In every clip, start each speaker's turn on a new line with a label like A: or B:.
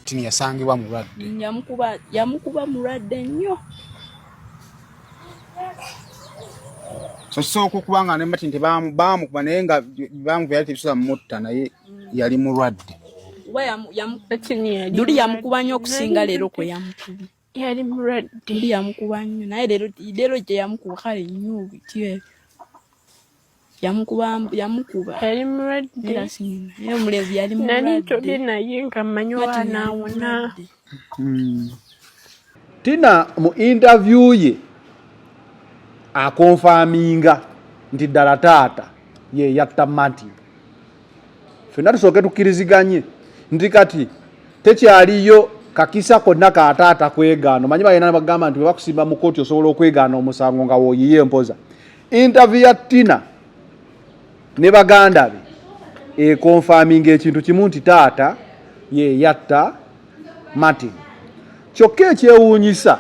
A: Martin yasangibwa mulwadde.
B: Yamukuba mulwadde nnyo.
A: So okukubanga ne Martin bamukuba naye nga bamukuba yali tebisobola mutta naye yali mulwadde.
B: Duli yamukuba nnyo okusinga leero kwe yamukuba. Yali mulwadde. Duli yamukuba nnyo naye leero gye yamukuba kale nnyo bitye. Yamukuba yali mulwadde. Naye omulenzi yali mulwadde. Nali toli naye nga mmanyi wanaawona.
C: Tina mu interview ye akonfaminga nti ddala taata ye yatta Martin. Ffenna tusooke tukkiriziganye nti kati tekyaliyo kakisa konna ka taata kwegaano. Manyi balina bagamba nti bwe bakusimba mu kkooti osobola okwegaana omusango nga wooyiye empoza. Interview ya Tina ne baganda be ekonfaminga ekintu kimu nti taata ye yatta Martin. Kyokka ekyewuunyisa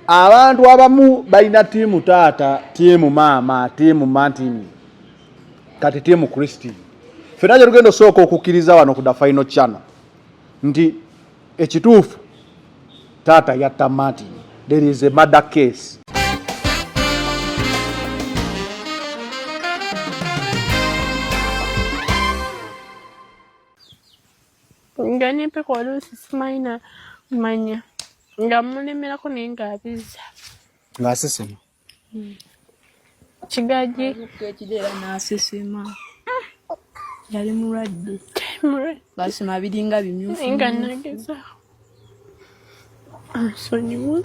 C: abantu abamu balina tiimu taata, tiimu maama, tiimu Martin, kati tiimu Christine. Ffenna gye tugenda osooka okukkiriza wano ku The Final Channel nti ekituufu taata yatta Martin. There is a murder case.
B: Ngani pe kwa lusi simaina manya. Nga mulemerako naye ng'abiza.
A: Ng'asesema.
B: Kigaji. Ekidera n'asesema. Yali mulwadde. Basema biringa bimyufu. Nga nageza. Nsonyiwa.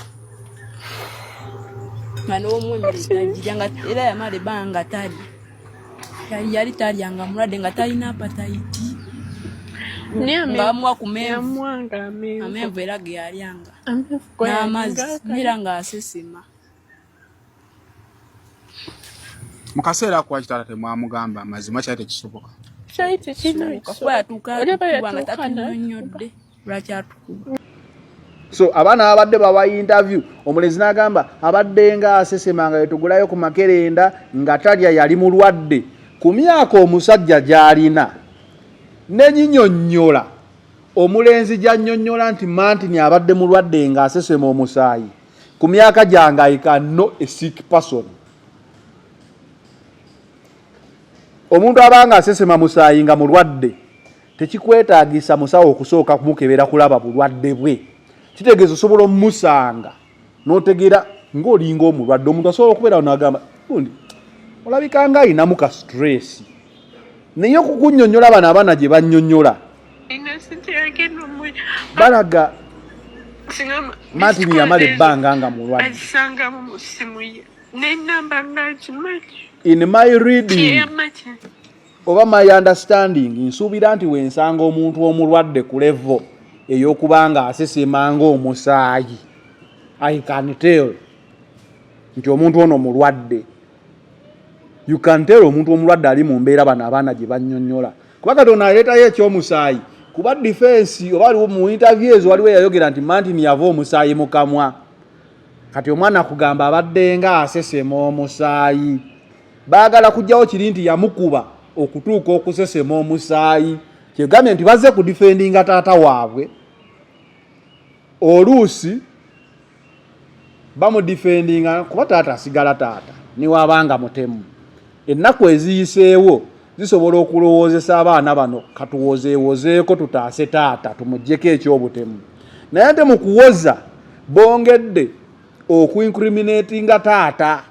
B: Nga n'omwemerera nga era yamala ebbanga tali. Yali talyanga mulwadde nga talina apatayiti. Ngamwa kumemwanga amenvu era ge yalyanga n'amazzi era ng'asesema.
A: Mu kaseera kwa kitaala temwamugamba amazima kyali tekisoboka.
B: Kyali tekisoboka kuba yatuuka nga tatunyonnyodde lwaki atukuba.
C: So abaana abadde bawa interview omulenzi n'agamba abadde nga asesema nga yetugulayo ku Makerenda nga talya yali mulwadde ku myaka omusajja gy'alina. Nenyinyonnyola omulenzi gy'annyonnyola nti Martin abadde mulwadde nga asesema omusaayi ku myaka gyange I can know a sick person. Omuntu abanga asesema musaayi nga mulwadde tekikwetaagisa musawo okusooka kumukebera kulaba bulwadde bwe. Kitegeeza osobola omusanga n'otegeera ng'olinga omulwadde. Omuntu asobola okubeera n'agamba gundi olabika nga ayinamu ka stress. Naye okukunnyonnyola bano abaana gye bannyonnyola balaga Martin yamala ebbanga nga mulwadde. In my reading oba my understanding nsuubira nti wensanga omuntu omulwadde ku level ey'okubanga asesema ng'omusaayi I can tell nti omuntu ono mulwadde. You can tell omuntu omulwadde ali mu mbeera bano abaana gye bannyonnyola. Kuba Katonda aleetayo ekyomusaayi kuba defense oba aliwo mu interview ezo waliwo yayogera nti Martin yava omusaayi mu kamwa. Kati omwana kugamba abadde nga asesema omusaayi. Baagala kujjawo kiri nti yamukuba okutuuka okusesema omusaayi. Kyegambye nti bazze ku defendinga taata waabwe. Oluusi bamudifendinga kuba taata asigala taata niwabanga mutemu. Ennaku eziyiseewo zisobola okulowoozesa abaana bano katuwozeewozeeko tutaase taata tumuggyeko ekyobutemu. Naye ate mu kuwoza bongedde okuincriminatinga taata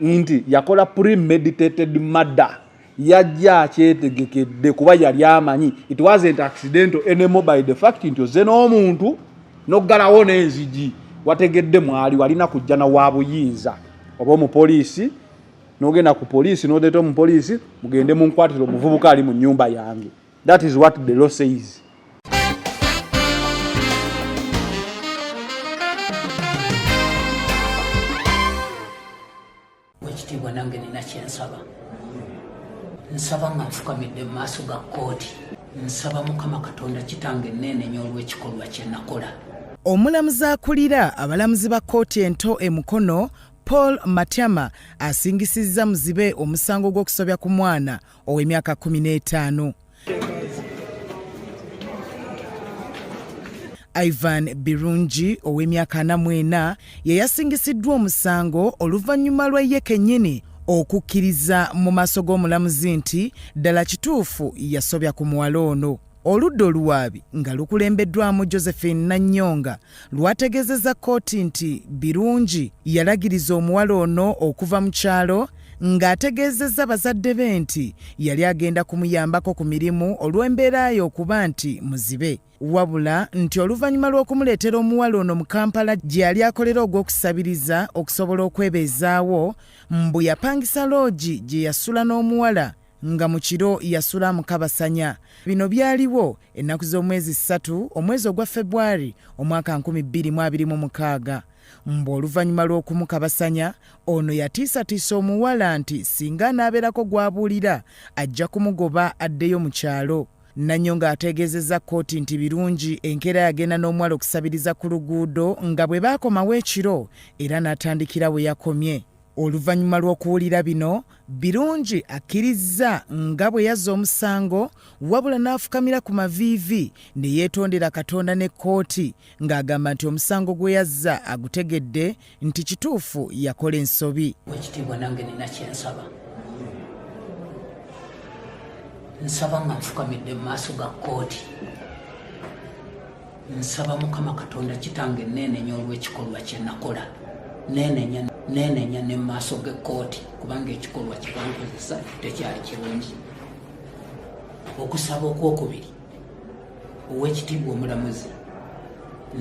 C: nti yakola premeditated murder. Yajja akyetegekedde kuba yali amanyi it wasn't accidental anymore by the fact nti ozze n'omuntu n'oggalawo n'enzigi wategedde mwali walina kujja na wa buyinza oba omupoliisi n'ogenda ku poliisi n'odeeta omupoliisi mugende munkwatira omuvubuka ali mu nnyumba yange. That is what the law says.
D: Wekitiibwa nange nina kyensaba. Nsaba nga nfukamidde mu maaso ga kkooti. Nsaba Mukama Katonda Kitange enneenenya olw'ekikolwa kye nakola.
E: Omulamuzi akulira abalamuzi ba kkooti ento e Mukono Paul Matyama asingisizza muzibe omusango gw'okusobya ku mwana ow'emyaka 15. Ivan Birungi ow'emyaka 44 ye yasingisiddwa omusango oluvannyuma lwa ye kennyini okukkiriza mu maaso g'omulamuzi nti ddala kituufu yasobya ku muwala ono. Oludda oluwaabi nga lukulembeddwamu Josephine Nanyonga lwategeezezza kkooti nti Birungi yalagiriza omuwala ono okuva mu kyalo ng'ategeezezza bazadde be nti yali agenda kumuyambako ku mirimu olw'embeera ye okuba nti muzibe. Wabula nti oluvannyuma lw'okumuleetera omuwala ono mu Kampala gye yali akolera ogw'okusabiriza okusobola okwebeezaawo, mbu yapangisa loogi gye yasula n'omuwala nga mu kiro yasula mu Kabasanya. Bino byaliwo ennaku z'omwezi 3 omwezi ogwa February omwaka 2026. Mbu oluvannyuma lw'okumukabasanya ono yatiisatiisa omuwala nti singa anaabeerako gw'abuulira ajja kumugoba addeyo mu kyalo. Nanyonga ategeezezza kkooti nti Birungi enkeera yagenda n'omuwala okusabiriza ku luguudo nga bwe baakomawo ekiro era n'atandikira bwe yakomye. Oluvannyuma lw'okuwulira bino, Birungi akkirizza nga bwe yazza omusango wabula n'afukamira ku maviivi ne yeetondera Katonda ne kkooti ng'agamba nti omusango gwe yazza agutegedde nti kituufu yakola ensobi.
D: Ekitiibwa nange nina kyensaba. Nsaba nga nfukamidde mu maaso ga kkooti. Nsaba Mukama Katonda kitange neenenya olw'ekikolwa kye nakola. Neenenya ne maaso g'ekkooti kubanga ekikolwa kye bankozesa tekyali kirungi. Okusaba okwokubiri, Oweekitiibwa omulamuzi,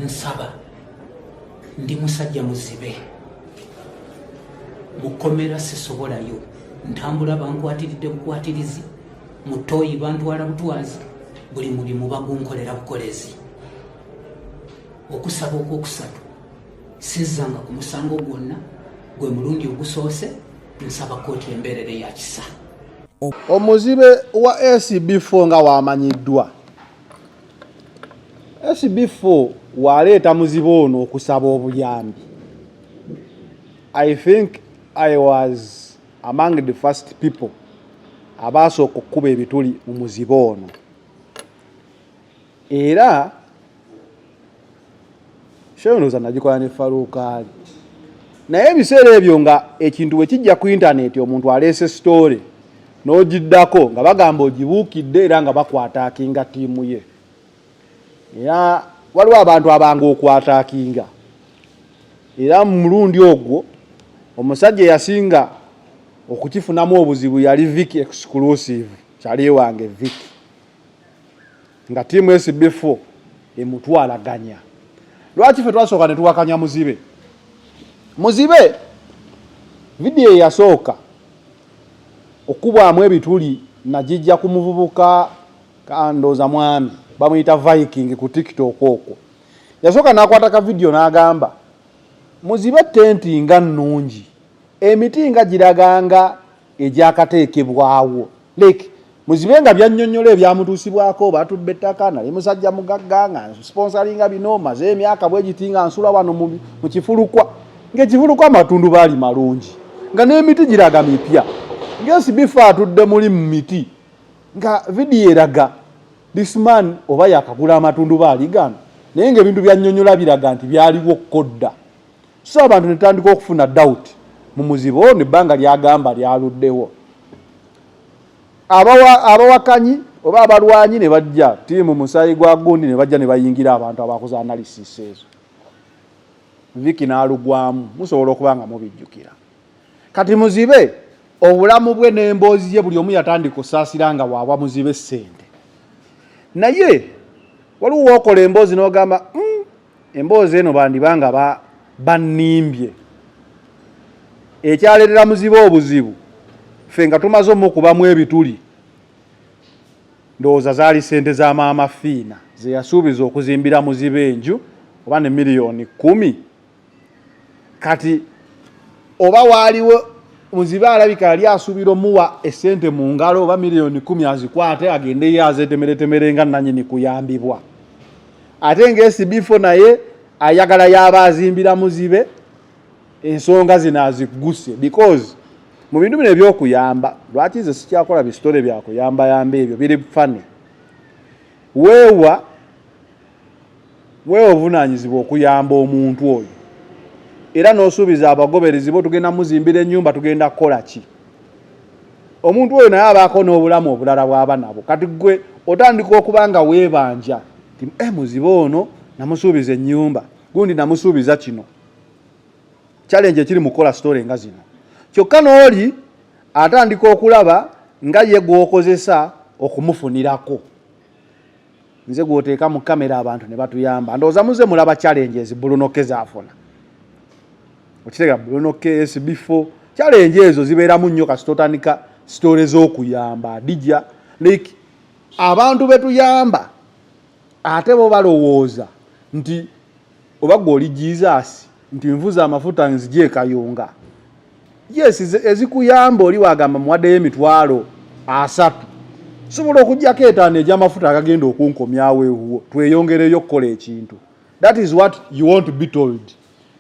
D: nsaba ndi musajja muzibe. Mukomera sisobolayo, ntambula bankwatiridde bukwatirizi, Mutoyi bantwala butwazi, buli mulimu bagunkolera bukolezi. Okusaba okwokusatu, sizzanga ku musango gwonna gwe mulundi ogusoose, nsaba kkooti embeerere ya kisa.
C: Omuzibe wa SB4 nga wamanyiddwa. SB4 waleeta muzibe ono okusaba obuyambi. I think I was among the first people abasooka okkuba ebituli mu muzibe ono. Era shonooza nagikola ne Farukaali. Naye ebiseera ebyo nga ekintu bwe kijja ku intaneti omuntu aleese story n'ogiddako nga bagamba ogibuukidde era nga bakwataakinga ttiimu ye. Era waliwo abantu abanga okwataakinga. Era mu mulundi ogwo omusajja yasinga okukifunamu obuzibu yali Vicky exclusive, kyali wange Vicky. Nga ttiimu SB4 emutwalaganya. Lwaki ffe twasooka ne tuwakanya muzibe? Muzibe vidiyo yasooka okubwamu ebituli nagijja ku muvubuka Kandoza mwami bamuyita Viking ku TikTok okwo. Yasooka n'akwata ka vidiyo n'agamba muzibe tenti nga nnungi, emiti nga giraganga egyakateekebwawo. Like muzibe nga byannyonnyola ebyamutuusibwako batubbe ettaka nali musajja mugagga nga sponsoringa bino maze emyaka bwe gitinga nsula wano mu kifulukwa. Ng'ekifulukwa amatundu baali malungi nga n'emiti giraga mipya. SB4 atudde muli mu miti nga vidiyo eraga this man oba yakagula amatundu baali gano naye ng'ebintu byannyonnyola biraga nti byaliwo kodda. So abantu ne tutandika okufuna doubt mu muzibe ono ebbanga lyagamba lyaluddewo. Abawakanyi oba abalwanyi ne bajja ttiimu musayi gwa gundi ne bajja ne bayingira abantu abakoze analysis ezo. Vicky n'alugwamu musobola okuba nga mubijjukira. Kati muzibe obulamu bwe n'emboozi ye buli omu yatandika osaasira nga waabwa muzibe ssente. Naye waliwo okola emboozi n'ogamba emboozi eno bandibanga bannimbye. Ekyaleetera muzibe obuzibu ffe nga tumaze omukubamu ebituli ndowooza zaali ssente za maama Fiina ze yasuubiza okuzimbira muzibe enju oba ne miliyoni 10. Kati oba waaliwo muzibe alabika yali asuubira omuwa essente mu ngalo oba miliyoni 10 azikwate agende ye azeetemeretemere nga nannyini kuyambibwa. Ate nga SB4 naye ayagala yaba azimbira muzibe ensonga zino azigusse because mu bintu bino ebyokuyamba lwaki nze sikyakola bisitole byakuyamba ebyo biri fane. Weewa wewe ovunanyizibwa okuyamba omuntu oyo era n'osuubiza abagoberezi bo tugenda muzimbira ennyumba tugenda kukola ki omuntu oyo naye abaako n'obulamu obulala bw'aba nabo kati gwe otandika okuba nga weebanja ti muzibe ono namusuubiza ennyumba gundi namusuubiza kino challenge ekiri mu kola story nga zino kyokka n'oli atandika okulaba nga ye gw'okozesa okumufunirako nze gw'oteeka mu kamera abantu ne batuyamba ndowooza muze mulaba challenges Bruno-K zaafuna okitega Bruno-K SB4 challenge ezo zibeeramu nnyo kasitotandika story z'okuyamba dijja like abantu betuyamba ate bo balowooza nti oba gw'oli Jesus nti nvuza amafuta nzije kayunga yes ezikuyamba oli wagamba muwaddeyo emitwalo 3 sobola okujjako etaano egy'amafuta agagenda okunkomyawo ewuwo tweyongereyo okukola ekintu that is what you want to be told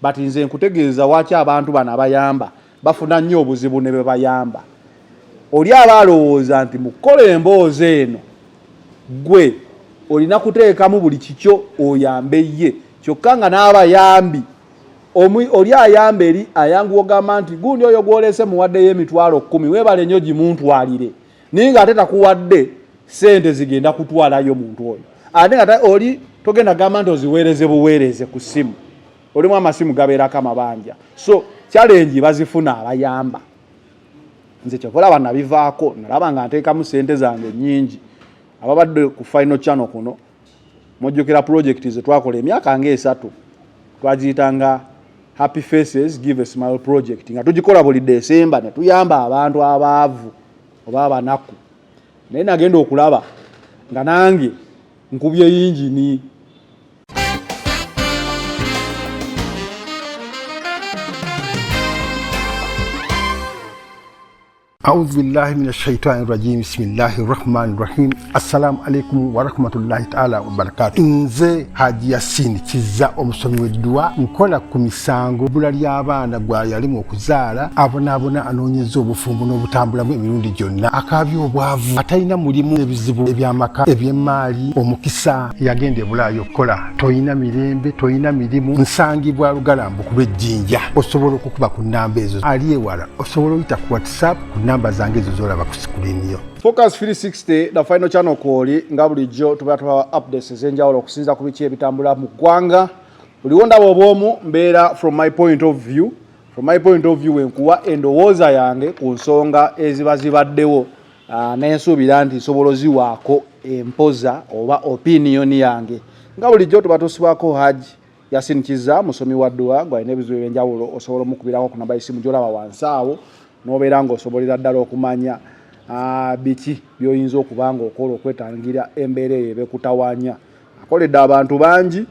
C: but nze nkutegeeza waki abantu bano abayamba bafuna nnyo obuzibu ne bebayamba oli abalowooza nti mukola emboozi eno gwe olina kuteekamu buli kikyo oyambe ye kyokka nga n'abayambi oli ayamba eri ayangu ogamba nti gundi oyo gwolese muwaddeyo emitwalo 10 webale nnyo gimuntwalire naye nga ate takuwadde sente zigenda kutwalayo muntu oyo ate nga oli togenda gamba nti oziweereze buweereze ku ssimu olimu amasimu gabeerako amabanja so challenge bazifuna abayamba nze kyokola nabivaako nalaba nga nteekamu sente zange nnyingi ababadde ku final channel kuno mujjukira project ze twakola emyaka nga 3 twagiyitanga Happy Faces Give a Smile project nga tugikola buli December ne tuyamba abantu abaavu oba abanaku naye nagenda okulaba nga nange nkubye yingini
F: أعوذ بالله من الشيطان الرجيم بسم الله الرحمن الرحيم السلام عليكم ورحمة الله تعالى وبركاته nze Haji Yasin Kiza omusomi w'eddua nkola ku misango bula ly'abaana gwa yalimu okuzaala abonaabona anoonyeza obufumbo n'obutambulamu emirundi gyonna akaabya obwavu atalina mulimu ebizibu eby'amaka eby'emmaali omukisa yagenda ebulaayo okukola toyina mirembe toyina mirimu nsangibwa lugalambu ku lw'ejjinja osobola okukuba ku nnamba ezo ali ewala osobola oyita ku WhatsApp ku namba zange ezo zolaba ku screen yo
C: Focus 360 the final channel koli nga bulijjo tuba updates ez'enjawulo okusinza ku biki ebitambula mu ggwanga buliwoo ndaba obwomu mbeera from my point of view enkuwa endowooza yange ku nsonga eziba zibaddewo n'ensuubira nti nsobola ziwaako empoza oba opinion yange nga bulijjo tuba tusibako Haji Yasin Kiza musomi wa ddua gwalina ebizibu ebyenjawulo osobola omukubirako ku namba y'essimu gy'olaba wansi awo n'obeera ng'osobolera ddala okumanya biki byoyinza okubanga okola okwetangira embeera eyo ebekutawanya akoledde abantu bangi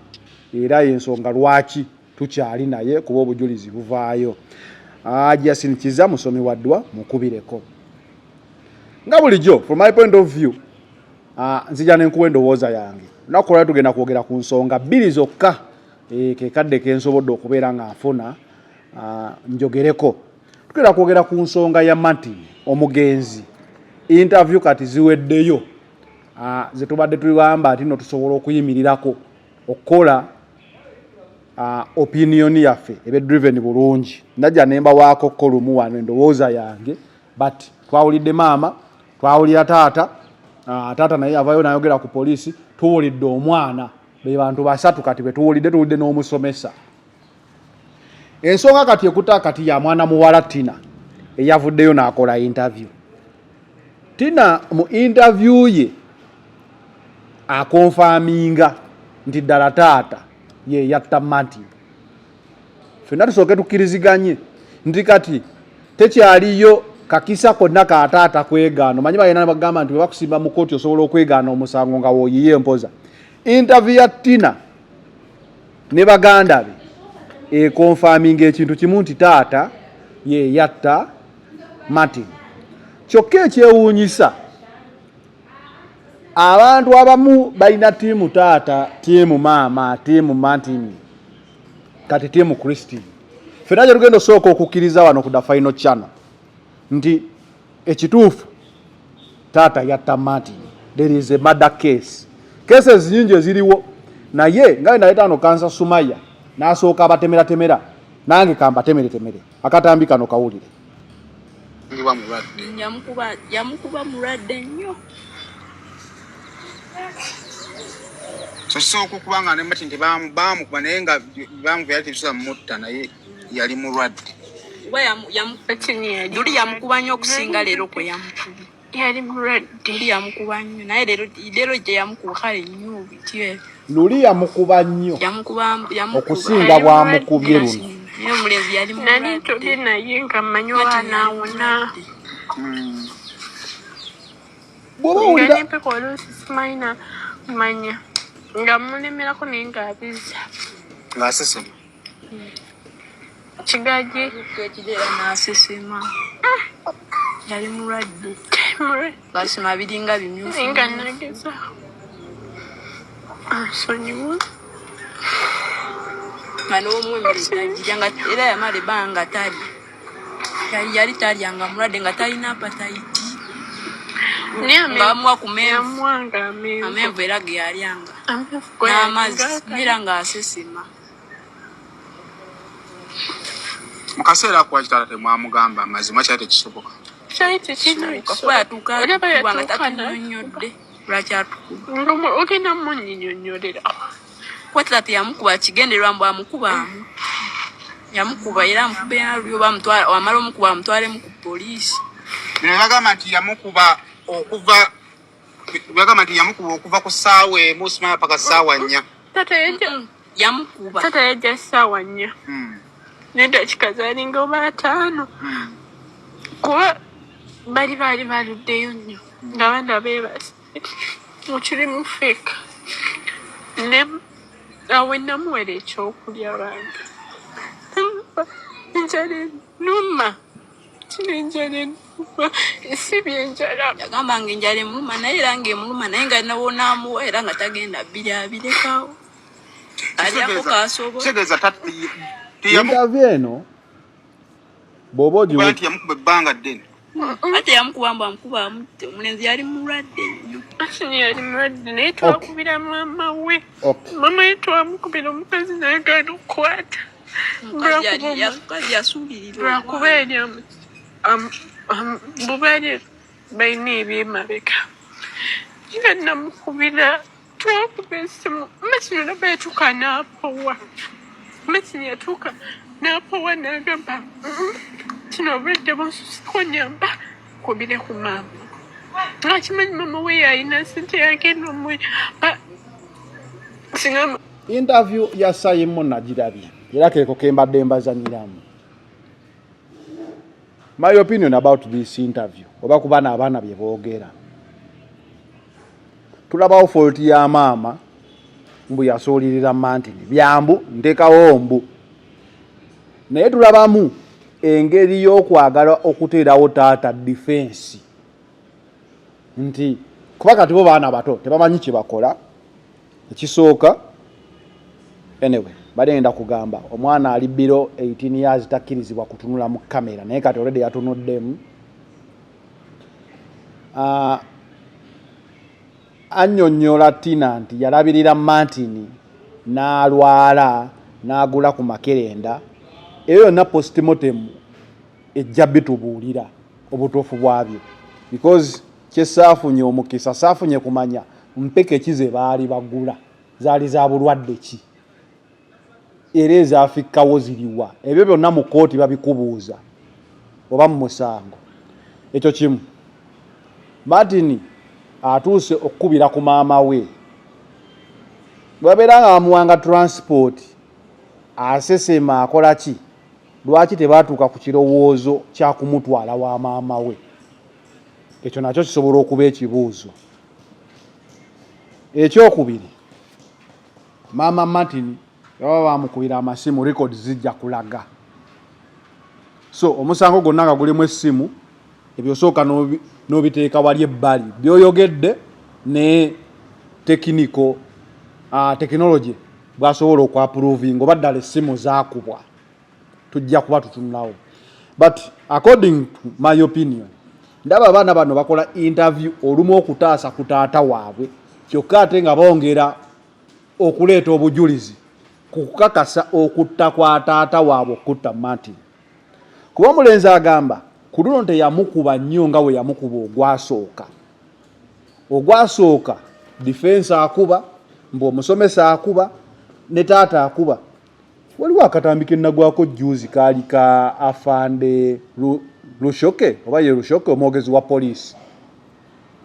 C: era y'ensonga lwaki tukyali naye kuba obujulizi buvaayo Haji Yasin Kiza musomi wa ddua mukubireko nga bulijjo from my point of view nzija n'enkuwa endowooza yange lunaku lwali tugenda kwogera ku nsonga 2 zokka kekadde kensobodde okubeera nga nfuna njogereko tugenda kwogera ku nsonga ya Martin omugenzi interview kati ziweddeyo zetubadde tuliwamba ati no tusobola okuyimirirako okukola opinion yaffe ebe driven bulungi najja nemba waako kolumu wano endowooza yange but twawulidde maama twawulira taata taata naye avayo nayogera ku polisi tuwulidde omwana be bantu basatu kati tuwulidde n'omusomesa ensonga kati ekuta kati ya mwana muwala Tina eyavuddeyo n'akola interview Tina mu interview ye akonfaminga nti ddala taata ye yatta Martin ffenna tusooke tukkiriziganye nti kati tekyaliyo kakisa konna ka taata kwegaano manyi balina bagamba nti bwe bakusimba mu kooti osobola okwegaana omusango nga wooyiye empoza interview ya Tina ne baganda be ekonfaminga ekintu kimu nti taata ye yatta Martin kyokka ekyewuunyisa abantu abamu balina tiimu taata tiimu maama tiimu Martin kati tiimu Christine ffenna gye tugenda osooka okukkiriza wano ku the final channel nti ekituufu taata yatta Martin there is a murder case cases nyingi eziriwo naye nga naleta ano kansa Sumaya n'asooka abatemera nange kambatemere akatambi kano kawulire
A: ngiba mulwadde
B: yamukuba mulwadde nnyo
A: so okukubanga ne mati nti bamukuba naye nga bamuvera tibisobola mutta naye yali mulwadde
B: Luli yamukuba nnyo okusinga leero kwe yamukuba
G: yali mulwadde
B: Luli yamukuba nnyo naye leero gye yamukuba kale nnyo bitye
C: Luli yamukuba nnyo okusinga bwamukubye luno
B: naye omulenzi yali
G: nali tuli naye nga mmanyi wanaawona
C: bw'oba owulira
G: nganimpeka oluusi simayina manya nga mulemerako naye ng'abiza
A: ng'asesema
G: kigaji
B: ekideera n'asesema yali mulwadde basema biringa bimyufu
G: naye nga nageza nsonyiwa
B: nga n'omwemiriza nga era yamala ebbanga tali yali talyanga mulwadde nga talina apatayiti ngaamuwa ku amenvu era ge yalyanga n'amazzi era ng'asesema
A: mu kaseera akuwa kitala temwamugamba amazima kyali tekisoboka
G: kyali tekinokuba
B: kuba yatuuka tukuba nga tatunyonnyodde lwakyatukuba
G: ogenda munyinyonnyolera
B: kuba tata teyamukuba kigendererwa mbu amukubaamu yamukuba era amukuba lyoba wamala omukuba amutwalemu ku poliisi
A: bino bagamba nti yamukuba okuva ku ssaawa emu simanya paka ssaawa 4
B: yamukuba
G: tata yajja ssaawa 4 n'eddakiika zaalinga oba 5 kuba baali baluddeyo nnyo nga baana beebase mukirimu feeka awe namuwera ekyokulya bantu enjala ennuma enjala ennuma esibye enjala
B: yagamba nga enjala emuluma naye era ng'emuluma naye nga nawonaamuwa era nga tagenda abirekawo alyako kasobola
A: kitegeeza
C: interview eno bw'oba ogiwa
A: nti yamukuba ebbanga ddene
B: ate yamukuba mbu amukuba amutte omulenzi yali mulwadde nnyo
G: asini yali mulwadde naye twakubira maama we maama ye twamukubira omukazi nayagaana okukwata
B: kazi yasuulirira
G: lwakuba eri bubaali balina ebyemabega nga namukubira twakuba esimu masini olaba yatuuka n'apowa masini yatuuka n'apowa n'agamba kino obulwadde bwonsusiko nyamba kubire ku maama akimanyi maama we yalina sente yagenda singa
C: interview ya Simon nagirabye era keeko kembadde mbazanyiramu my opinion about this interview oba ku baana abaana bye boogera tulabawo fault ya maama mbu yasuulirira mantini byambu ntekawo mbu naye tulabamu engeri y'okwagala okuteerawo taata defense nti kuba kati bo baana bato tebamanyi kye bakola ekisooka anyway bagenda kugamba omwana ali biro 18 years takkirizibwa kutunula mu kamera naye kati already yatunuddemu annyonnyola Tina nti yalabirira Martin n'alwala n'agula ku makerenda eyo yonna postmortem ejja bitubuulira obutuufu bwabyo because kyesaafunye omukisa saafunye kumanya mpeke ekize baali bagula zaali za bulwadde ki era ezaafikkawo ziriwa ebyo byonna mu kooti babikubuuza oba mu musango ekyo kimu Martin atuuse okukubira ku maama we bwabeera nga bamuwanga transport asesema akola ki lwaki tebaatuuka ku kirowoozo kya kumutwala wa maama we ekyo nakyo kisobola okuba ekibuuzo ekyokubiri maama Martin baba bamukubira amasimu record zijja kulaga so omusango gonna nga gulimu essimu ebyosooka n'obiteeka wali ebbali byoyogedde ne technology bwasobola okwapproving oba ddala essimu zaakubwa tujja kuba tutunulawo but according to my opinion ndaba abaana bano bakola interview olumu okutaasa ku taata waabwe kyokka ate nga bongera okuleeta obujulizi kukakasa okutta kwa taata waabwe okutta Martin. Kuba omulenzi agamba ku luno teyamukuba nnyo nga we yamukuba ogwasooka defense akuba, mbu omusomesa akuba, ne taata akuba. Waliwo akatambi ke nagwako juzi kaali ka afande Lushoke, oba ye Lushoke omwogezi wa poliisi,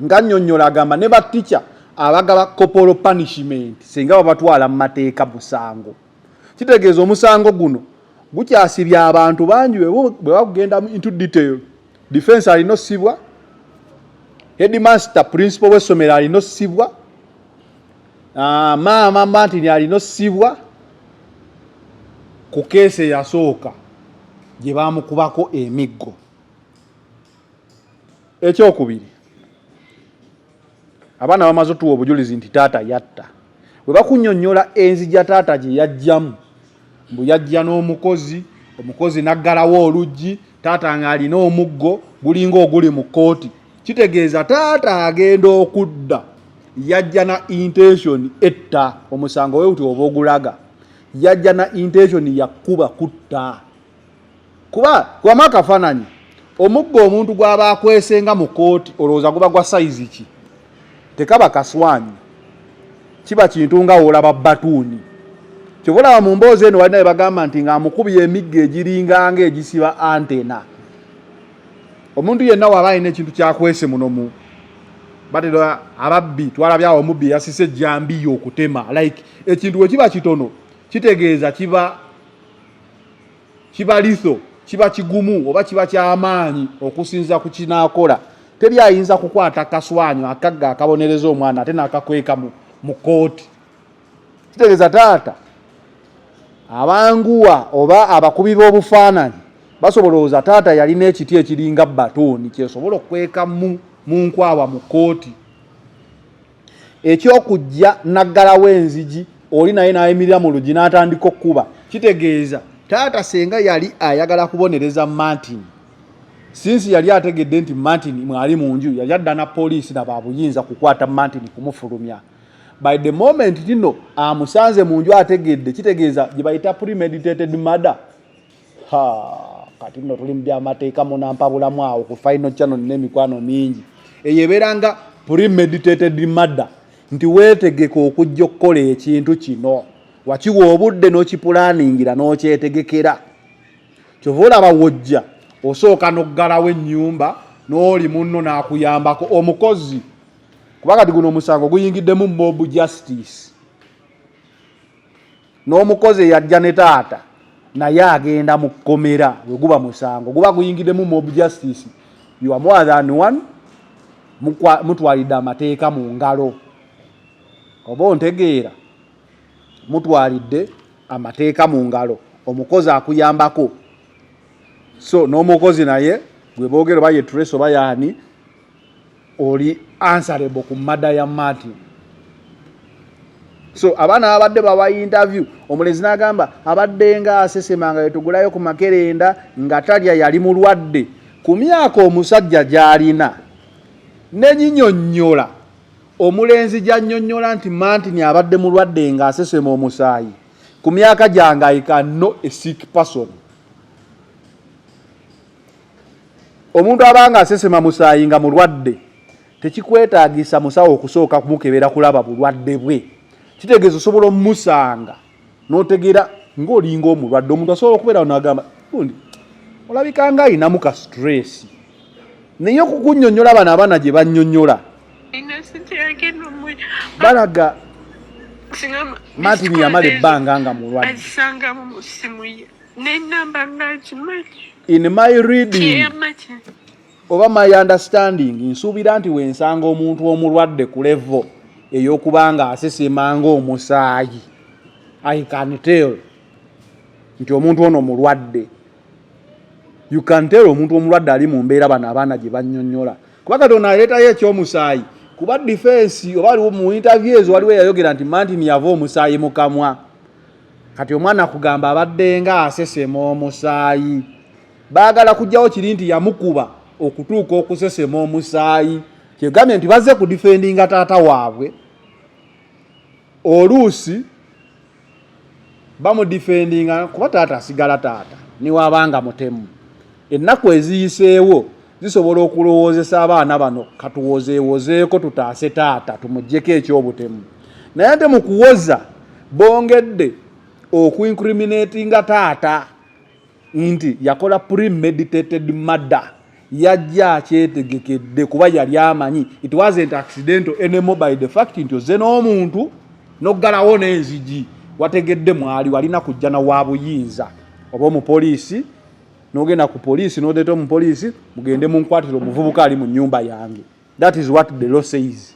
C: nga nnyonnyola agamba ne baticha abagaba corporal punishment singa babatwala mu mateeka musango. Kitegeeza omusango guno gukyasibya abantu bangi bwe bagenda into detail. Defense alina ossibwa, headmaster principal w'essomero alina ossibwa, maama Martin alina ossibwa ku keesi eyasooka gye baamukubako emiggo. Ekyokubiri, abaana bamaze otuwa obujulizi nti taata yatta. Bwe bakunnyonnyola enzija taata gye yajjamu, mbu yajja n'omukozi, omukozi naggalawo oluggi, taata ng'alina omuggo gulinga oguli mu kkooti, kitegeeza taata agenda okudda yajja na intention etta. Omusango we uti oba ogulaga, yajja na intention yakkuba kutta. Kuba kubamu akafaananyi, omuggo omuntu gw'aba akwesenga mu kkooti olowooza guba gwa sayizi ki? Tekaba kaswanyi, kiba kintu nga olaba batuuni. Kyobulaba mu mboozi eno walina bagamba nti ng'amukubye emiggo egiringanga egisiba antena. Omuntu yenna waba alina ekintu kyakwese muno mu batera ababbi, twalabyawo omubbi yasise ejjambiya okutema, like ekintu bwe kiba kitono kitegeeza kiba litho, kiba kigumu oba kiba ky'amaanyi okusinza ku kinaakola. Teri ayinza kukwata kaswanyo akagga akabonereza omwana ate n'akakweka mu kkooti. Kitegeeza taata abanguwa oba abakubi b'obufaananyi basobola oza taata yalina ekiti ekiringa batooni kyesobola okweka mu nkwawa mu kkooti. Ekyokujja naggalawo enzigi oli naye n'ayimirira mu luggi n'atandika okkuba, kitegeeza taata senga yali ayagala kubonereza Martin, sinsi yali ategedde nti Martin mwali mu nju, yali adda na poliisi na babuyinza kukwata Martin kumufulumya. By the moment tino amusanze mu nju ategedde, kitegeeza gye bayita premeditated murder. Kati nno tuli mu byamateeka munampabulamu awo ku final channel n'emikwano mingi. Eyeberanga premeditated murder nti weetegeka okujja okukola ekintu kino, wakiwa obudde n'okipulaningira n'okyetegekera. Kyova olaba wojja osooka n'oggalawo ennyumba n'oli munno n'akuyambako omukozi. Kuba kati guno omusango guyingiddemu mob justice. N'omukozi yajja ne taata naye agenda mu kkomera bwe guba musango, guba guyingiddemu mob justice. You are more than one, mutwalidde amateeka mu ngalo. Oba ontegeera, mutwalidde amateeka mu ngalo, omukozi akuyambako. So n'omukozi naye gwe boogera oba ye Trace oba yaani, oli answerable ku mada ya Martin. So abaana abadde bawa interview, omulenzi n'agamba abadde nga asesemanga yetugulayo ku Makerenda nga talya yali mulwadde. Ku myaka omusajja gy'alina nenyinyonnyola omulenzi gy'annyonnyola nti Martin abadde mulwadde nga asesema omusaayi, ku myaka gyange I can know a sick person. Omuntu abanga asesema musaayi nga mulwadde tekikwetaagisa musawo okusooka kumukebera kulaba bulwadde bwe. Kitegeeza osobola omusanga n'otegeera ng'olinga omulwadde. Omuntu asobola okubeera n'agamba gundi olabika nga ayinamu ka stress, naye okukunnyonnyola bano abaana gye bannyonnyola balaga Martin yamala ebbanga nga mulwadde. In my reading oba my understanding, nsuubira nti wensanga omuntu omulwadde ku level ey'okubanga asesemanga omusaayi, I can tell nti omuntu ono mulwadde. You can tell omuntu omulwadde ali mu mbeera bano abaana gye bannyonnyola. Kuba Katonda aleetayo ekyomusaayi, kuba defense oba aliwo mu interview ezo waliwo yayogera nti Martin yava omusaayi mu kamwa. Kati omwana kugamba abadde nga asesema omusaayi, baagala kujjawo kiri nti yamukuba okutuuka okusesema omusaayi. Kyegambye nti bazze ku defendinga taata waabwe oluusi bamudifendinga kuba taata asigala taata niwabanga mutemu. Ennaku eziyiseewo zisobola okulowoozesa abaana bano katuwozeewozeeko tutaase taata tumuggyeko ekyobutemu. Naye ate mu kuwoza bongedde okuincriminatinga taata nti yakola premeditated murder, yajja akyetegekedde kuba yali amanyi it wasn't accidental anymore by the fact nti ozze n'omuntu n'oggalawo n'enzigi wategedde mwali walina kujja na wa buyinza oba omupoliisi n'ogenda ku poliisi n'odeeta omupoliisi mugende munkwatira omuvubuka ali mu nnyumba yange. That is what the law says.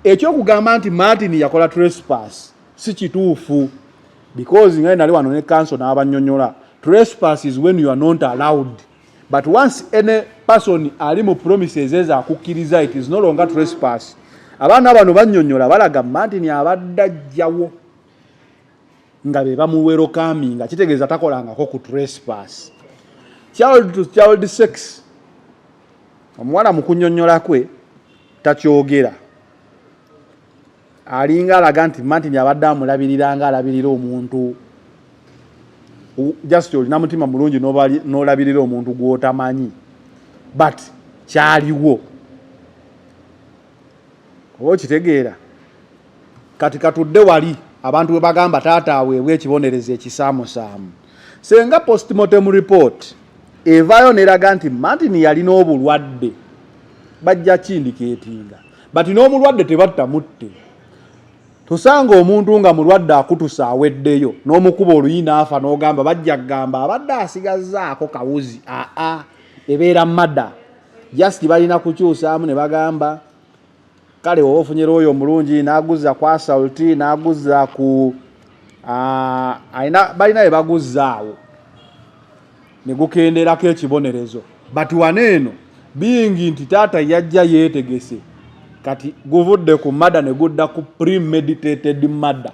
C: Ekyokugamba nti Martin yakola trespass si kituufu because nga nali wano ne council n'abannyonnyola. Trespass is when you are not allowed. But once any person ali mu promises eza akukkiriza, it is no longer trespass. Abaana bano bannyonnyola balaga Martin abadde ajjawo nga be bamuwerokaminga kitegeeza takolangako ku trespass. Child to child sex, omuwala mu kunnyonnyola kwe takyogera. Alinga alaga nti Martin abadde amulabirira nga alabirira omuntu. Just olina mutima mulungi n'olabirira omuntu gw'otamanyi. But kyaliwo. Oba okitegeera. Kati katudde wali abantu bwe bagamba taata aweebwa ekibonerezo ekisaamusaamu. Senga postmortem report evaayo neraga nti Martin yalina obulwadde bajja kindikeetinga. But n'omulwadde tebattamutte. Tosanga omuntu nga mulwadde akutusa aweddeyo n'omukuba oluyina afa n'ogamba bajja kugamba abadde asigazzaako kawuzi. Ebeera mada. Just balina kukyusaamu ne bagamba kale woba ofunyera oyo omulungi n'aguzza ku assault n'aguzza ku balina bye baguzzaawo ne gukenderako ekibonerezo. But waneeno bingi nti taata yajja yeetegese kati guvudde ku mada ne gudda ku premeditated murder.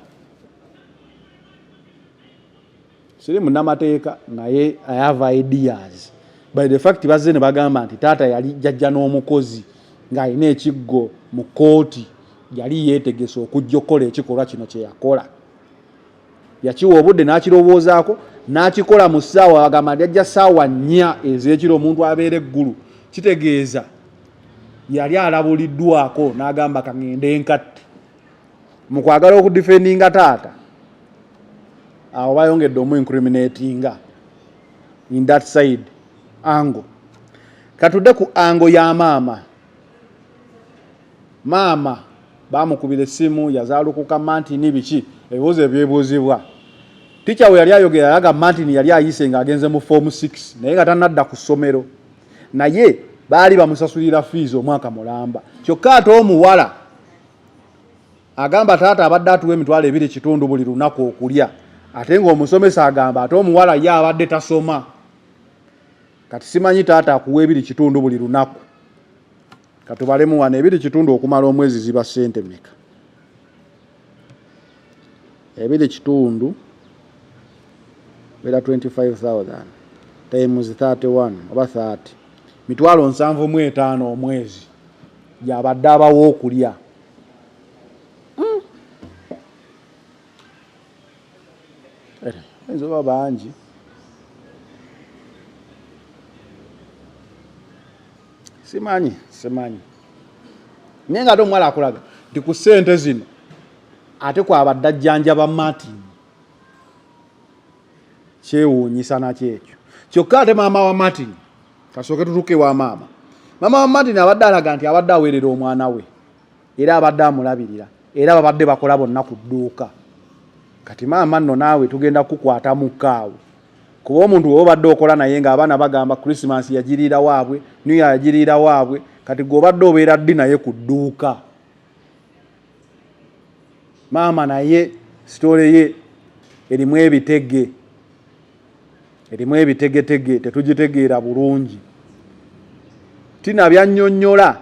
C: Siri munnamateeka naye I have ideas. By the fact bazze ne bagamba nti taata yali jajja n'omukozi ng'alina ekiggo mu kooti yali yeetegese okujja okukola ekikolwa kino kye yakola. Yakiwa obudde n'akirowoozaako n'akikola mu ssaawa bagamba nti ajja ssaawa 4 ez'ekiro omuntu abeera eggulu. Kitegeeza yali alabuliddwako n'agamba kangende enkatte. Mu kwagala okudifendinga taata awo bayongedde omuincriminatinga in that side angle. Katudde ku angle ya maama. Maama bamukubira essimu yazaalukuka Martin biki ebibuuzo ebyebuuzibwa. Ticha we yali ayogera yaga Martin yali ayise ng'agenze mu form 6 naye nga tanadda ku ssomero. Naye baali bamusasulira fees omwaka mulamba. Kyokka ate omuwala agamba taata abadde atuwa $2.2 buli lunaku okulya. Ate ng'omusomesa agamba ate omuwala ye abadde tasoma. Kati simanyi taata akuwa $2.2 buli lunaku. Katubalemu wano $2.2 okumala omwezi ziba ssente mmeka? $2.2 bera 25,000 times 31 oba 30 $75,000 omwezi gy'abadde abawo okulya. Enzoba bangi. Simanyi. Naye nga ate omuwala akulaga nti ku ssente zino ate kwabadde ajjanjaba Martin. Kyewuunyisa nakyo ekyo. Kyokka ate maama wa Martin, kasooke tutuuke wa maama. Maama wa Martin abadde alaga nti abadde aweerera omwana we era abadde amulabirira era babadde bakola bonna ku dduuka. Kati maama nno naawe tugenda kukwata mukaawe. Kuba omuntu w'obadde okola naye ng'abaana bagamba Christmas yagiriira waabwe, New Year yagiriira waabwe, kati gw'obadde obeera ddi naye ku dduuka. Maama naye sitole ye erimu ebitegetege tetugitegeera bulungi. Tina byannyonnyola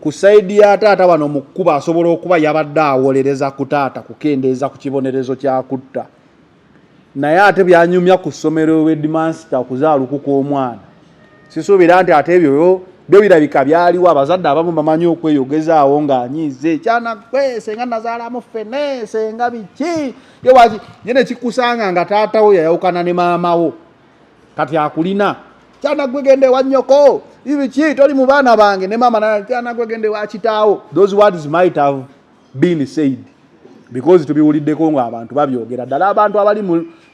C: ku saidi ya taata wano mu kkuba asobola okuba yabadde awolereza ku taata kukendeeza ku kibonerezo kya kutta. Naye ate byanyumya ku ssomero w'Headmaster okuzaalukuka omwana. Sisuubira nti ate ebyo byo birabika byaliwo abazadde abamu bamanyi okweyogezaawo ng'anyiize Kyanaggwe senga nazaalamu ffene senga biki yewaki nyene kikusanga nga taatawo yayawukana ne maamawo kati akulina Kyanaggwe gende wa nnyoko ibiki toli mu baana bange ne maama na Kyanaggwe gende wa kitaawo. Those words might have been said because tubiwuliddeko ng'abantu babyogera ddala abantu abali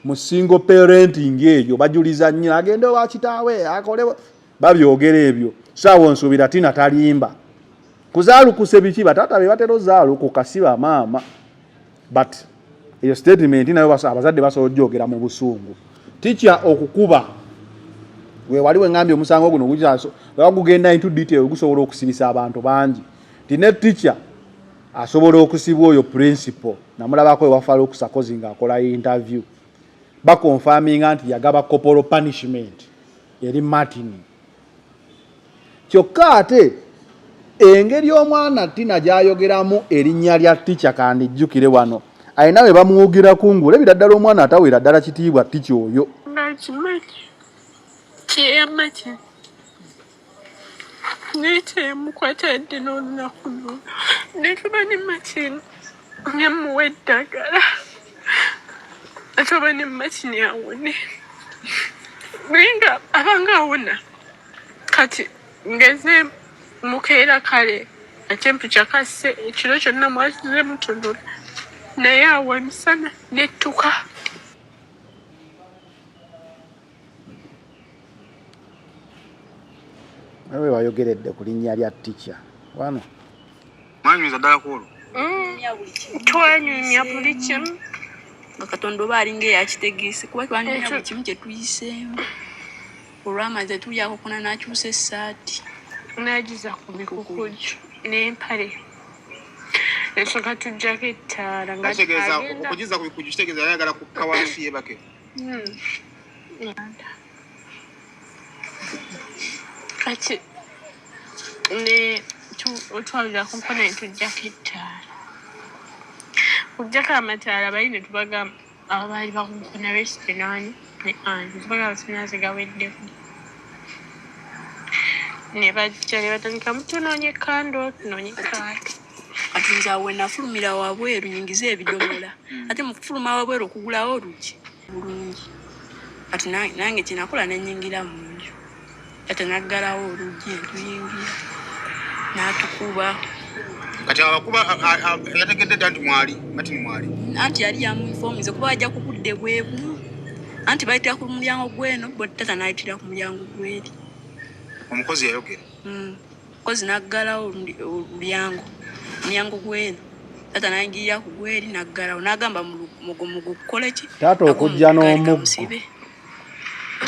C: mu single parenting eyo bajuliza nnyo agende wa kitaawe akole babyogera ebyo saawo nsuubira Tina talimba kuzaalukuse biki bataata be batera ozaalukuka si bamaama but eyo statement nayo abazadde basobola ogyogera mu busungu. Teacher okukuba we waliwo ngambye omusango guno gujaso bagugenda into detail gusobola okusibisa abantu bangi. Tine teacher asobola okusibwa oyo principal namulabako ewafala okusakozi ng'akola interview bakonfaminga nti yagaba corporal punishment eri Martin. Kyokka ate engeri omwana Tina gyayogeramu erinnya lya teacher kandi jjukire wano ayina we bamuwugira kungula ebira ddala omwana atawera ddala kitiibwa teacher oyo.
G: Nite mukwatadde n'olunaku luno netuba ne Martin nemuwa eddagala atuba ne Martin awone nayenga abanga awona kati ngeze mukeera kale temperature kasse ekiro kyonna mwasize mutonola naye awa emisana nettuka.
C: Ewe wayogeredde ku linnya lya teacher wano
A: mwanyumiza ddala ku olwo
G: twanyumya buli kimu
B: nga Katonda oba alinga eyakitegeese kuba twanyumya buli kimu kye tuyiseemu olwamaze tulyako kuna n'akyusa essaati
G: n'agiza ku mikukuju n'empale esooka tujjako ettaala nga
A: okugiza ku bikuju kitegeeza yayagala kukawa nsi yebake.
G: Kati ne otwalira ku mpona netujjako ettaala kujjako amataala bali ne tubagamba abaali bakumpona besitenani ne anji tubagamba amasanyalaze gaweddeko ne bajja ne batandika mutunoonye kando tunoonye kaato
B: kati nze awo nafulumira wabweru nyingiza ebidomola ate mu kufuluma wabweru okugulawo olugi bulungi kati nange kyenakola nenyingira mu nju ate naggalawo olugi entuyingira n'atukuba
A: kati abakuba yategedde dda nti mwali Martin mwali
B: anti yali yamuinfomize kuba ajja ku budde bwebu anti bayitira ku mulyango gweno bo tata n'ayitira ku mulyango gweri
A: omukozi yayogera
B: mukozi naggalawo mulyango gweno tata n'ayingirira ku gweri naggalawo n'agamba mugukole ki
C: taata okujja n'omuggo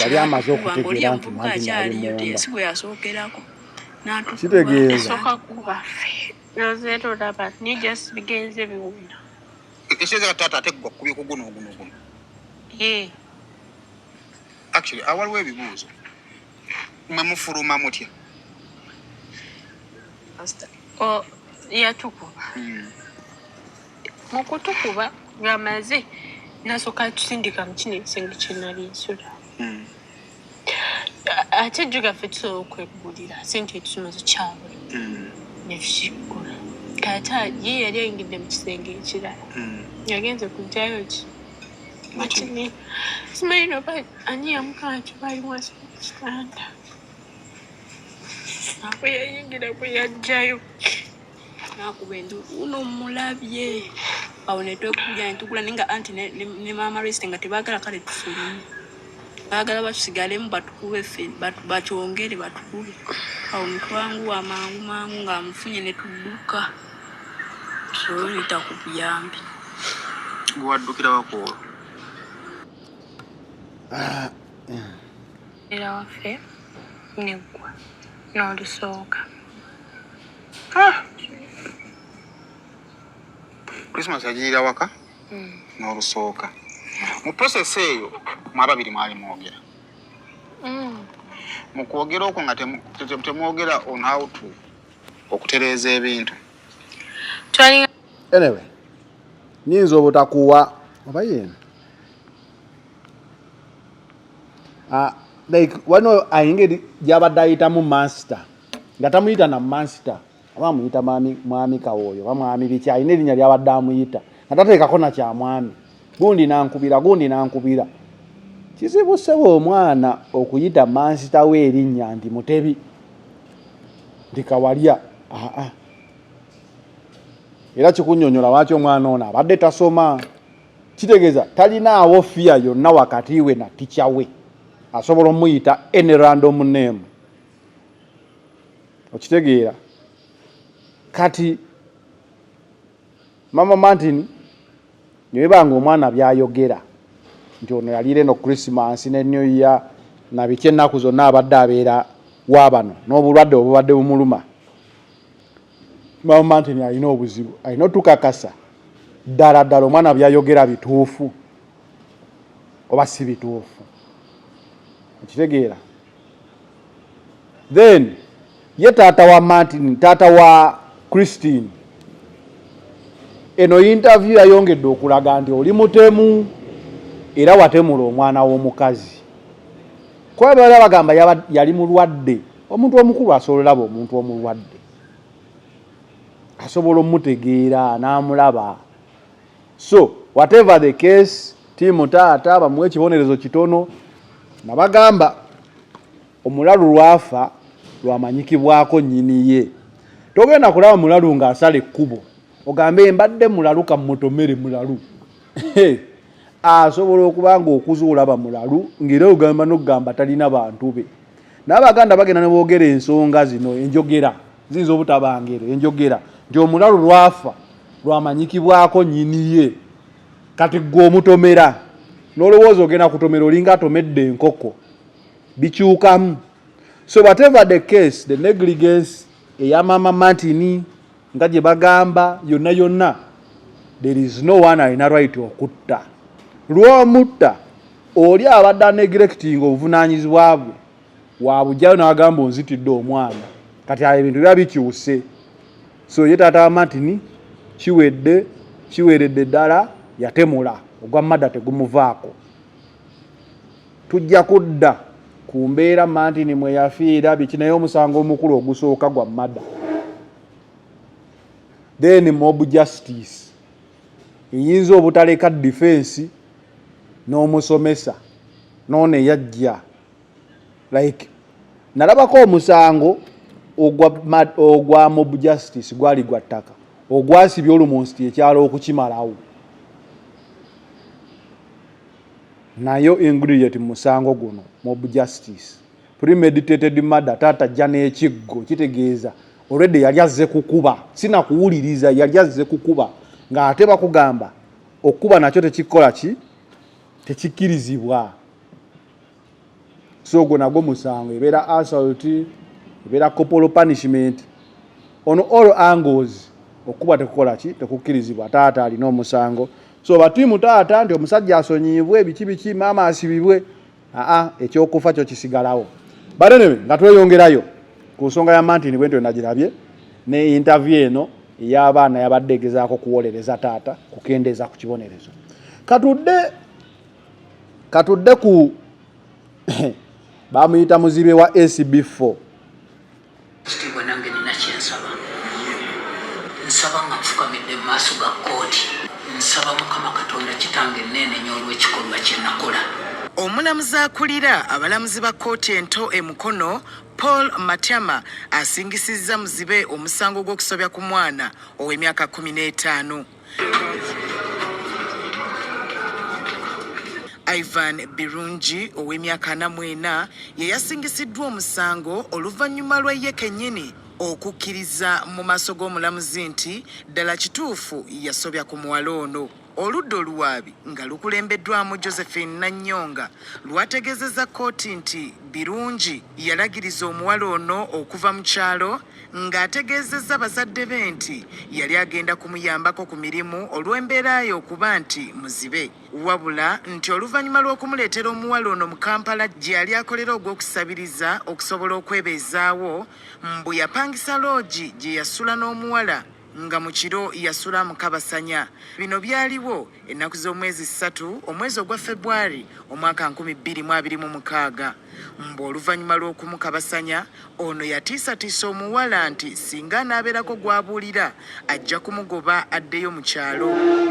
C: yali amaze okutegeera nti Martin ali munda
B: si bwe yasookerako
C: kitegeeza
G: esooka kuba nozeeta olaba nijasi bigenze biwuna
A: ekiseeza taata ate gwa kubye ku guno actually awaliwo ebibuuzo mwe mufuluma mutya
G: yatukuba mu kutukuba ng'amaze nasooka tusindika mu kino ekisenge kye nali nsula ate jjo gaffe tusobola okwegulira sente etutumaze kyabula netukiggula kata ye yali ayingidde mu kisenge ekirala yagenze kujjayo ki Martin simanyi noba ani yamukama nti baali wansi mu kitanda bwe yayingira bwe yajjayo
B: nakuba endu uno mulabye awo netwekuja netugula ninga anti ne mama rest nga tebaagala kale tufulume baagala batusigalemu batukube ffe bakyongere batukube awo mutwangu amangu nga amufunye netudduka tusoyita ku buyambi
A: gwaddukira wako
G: era waffe neggwa n'olusooka
A: Christmas yagirira waka n'olusooka mu process eyo mwababiri mwali mwogera mu kwogera okwo nga temwogera on how to okutereeza ebintu
C: anyway nyinza obutakuwa oba yena like wano ayingeri gyabadde ayitamu master nga tamuyita na mansita aba muyita mwami kawoyo ba mwami bichi ayina erinnya lyabadde amuyita nga tateekako na kya mwami gundi nankubira kizibu ssebo omwana okuyita mansita we erinnya nti Mutebi ndi Kawalya era kikunnyonnyola lwaki omwana ono abadde tasoma kitegeeza talinaawo fiya yonna wakati we na ticha we asobola omuyita any random name okitegeera kati Mama Martin nyebanga omwana byayogera nti ono yalire no Christmas ne New Year na biki ennaku zonna abadde abeera wabano n'obulwadde obubadde bumuluma Mama Martin alina obuzibu alina otukakasa ddala omwana byayogera bituufu oba si bituufu okitegeera then ye taata wa Martin taata wa Christine eno interview yayongedde okulaga nti oli mutemu era watemula omwana w'omukazi kwa bala bagamba yali mulwadde omuntu omukulu asobola laba omuntu omulwadde asobola omutegeera n'amulaba so whatever the case timu taata bamuwe ekibonerezo kitono nabagamba omulalu lwafa lwamanyikibwako nnyini ye togenda kulaba mulalu ng'asala ekkubo ogambe mbadde mulalu kamutomere mulalu asobola okubanga okuzuula bamulalu ng'era ogamba n'okugamba talina bantu be n'abaganda bagenda ne boogera ensonga zino enjogera ziyinza obutabangero enjogera nti omulalu lwafa lwamanyikibwako nnyini ye kati gwe omutomera n'olowooza ogenda kutomera olinga atomedde enkoko bikyukamu so whatever the case the negligence eya Mama Martin nga gye bagamba yonna there is no one alina right okutta lw'omutta oli abadde neglecting obuvunaanyizibwa bwe wabujjayo n'agamba onzitidde omwana kati ayo ebintu biba bikyuse so ye taata wa Martin kiweredde ddala yatemula ogwa madda tegumuvaako tujja kudda ku mbeera Martin mwe yafiira biki naye omusango omukulu ogusooka gwa madda then mob justice eyinza obutaleka defense n'omusomesa none yajja like nalabako omusango ogwa mob justice gwali gwa ttaka ogwasibye olumonsi ekyalo okukimalawo nayo ingredient musango guno mob justice premeditated murder tata jane ekiggo kitegeeza already yali azze kukuba sina kuwuliriza yali azze kukuba nga ate bakugamba okuba nakyo tekikola tekikirizibwa so gwo nagwo musango ebeera assault ebeera corporal punishment on all angles okuba tekola tekukirizibwa taata alina omusango so batimu taata nti omusajja asonyibwe biki mama asibibwe ekyokufa kyo kisigalawo balenebe nga tweyongerayo ku nsonga ya Martin bwento nagirabye ne interview eno ey'abaana yabadde egezaako kuwolereza taata kukendeeza ku kibonerezo katudde ku bamuyita muzibe wa SB4
D: Steve nange nina kyensaba nsaba nga nfukamidde mu maaso ga kooti nsaba Mukama Katonda kitange ennene nnyo olw'ekikolwa kye nakola.
E: Omulamuzi akulira abalamuzi ba kkooti ento e Mukono Paul Matyama asingisizza muzibe omusango gw'okusobya ku mwana ow'emyaka 15. Ivan Birungi ow'emyaka 44 ye yasingisiddwa omusango oluvannyuma lwa ye kennyini okukkiriza mu maaso g'omulamuzi nti ddala kituufu yasobya ku muwala ono. Oludda oluwaabi nga lukulembeddwamu Josephine Nanyonga lwategeezezza kkooti nti Birungi yalagiriza omuwala ono okuva mu kyalo ng'ategeezezza bazadde be nti yali agenda kumuyambako ku mirimu olw'embeera ye okuba nti muzibe, wabula nti oluvannyuma lw'okumuleetera omuwala ono mu Kampala gye yali akolera ogw'okusabiriza okusobola okwebeezaawo mbu yapangisa loogi gye yasula n'omuwala nga mu kiro yasula mu Kabasanya. Bino byaliwo ennaku z'omwezi 3 omwezi ogwa February omwaka 2026. Oluvannyuma lw'okumukabasanya ono yatiisatiisa omuwala nti singa anaabeerako gw'abuulira ajja kumugoba addeyo mu kyalo.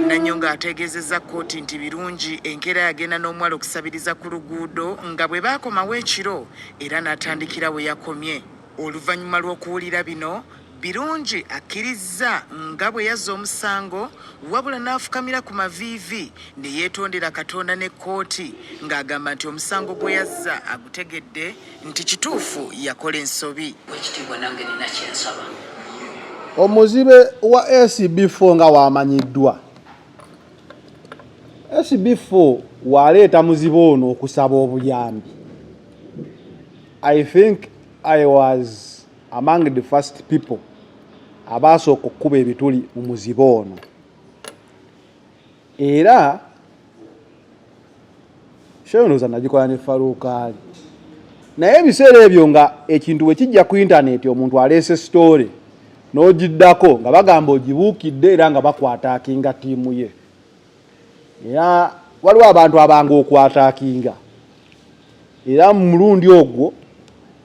E: Nanyonga ategeezezza kkooti nti birungi enkeera yagenda n'omuwala okusabiriza ku luguudo nga bwe baakomawo ekiro era n'atandikira we yakomye. Oluvannyuma lw'okuwulira bino, birungi akkiriza nga bwe yazza omusango wabula n'afukamira ku maviivi ne yeetondera Katonda ne kkooti ng'agamba nti omusango gwe yazza agutegedde nti kituufu yakola ensobi.
D: Ekitiibwa nange nina kyensaba.
C: Omuzibe wa SB4 nga wamanyiddwa. SB4 waleeta muzibe ono okusaba obuyambi. I think I was among the first people abasooka okukuba ebituli mu muzibe ono. Era shondoza nagikola ne Farukaali. Naye ebiseera ebyo nga ekintu bwe kijja ku internet omuntu aleese story n'ogiddako nga bagamba ogibuukidde era nga bakwataakinga ttiimu ye. Era waliwo abantu abanga okwataakinga. Era mu mulundi ogwo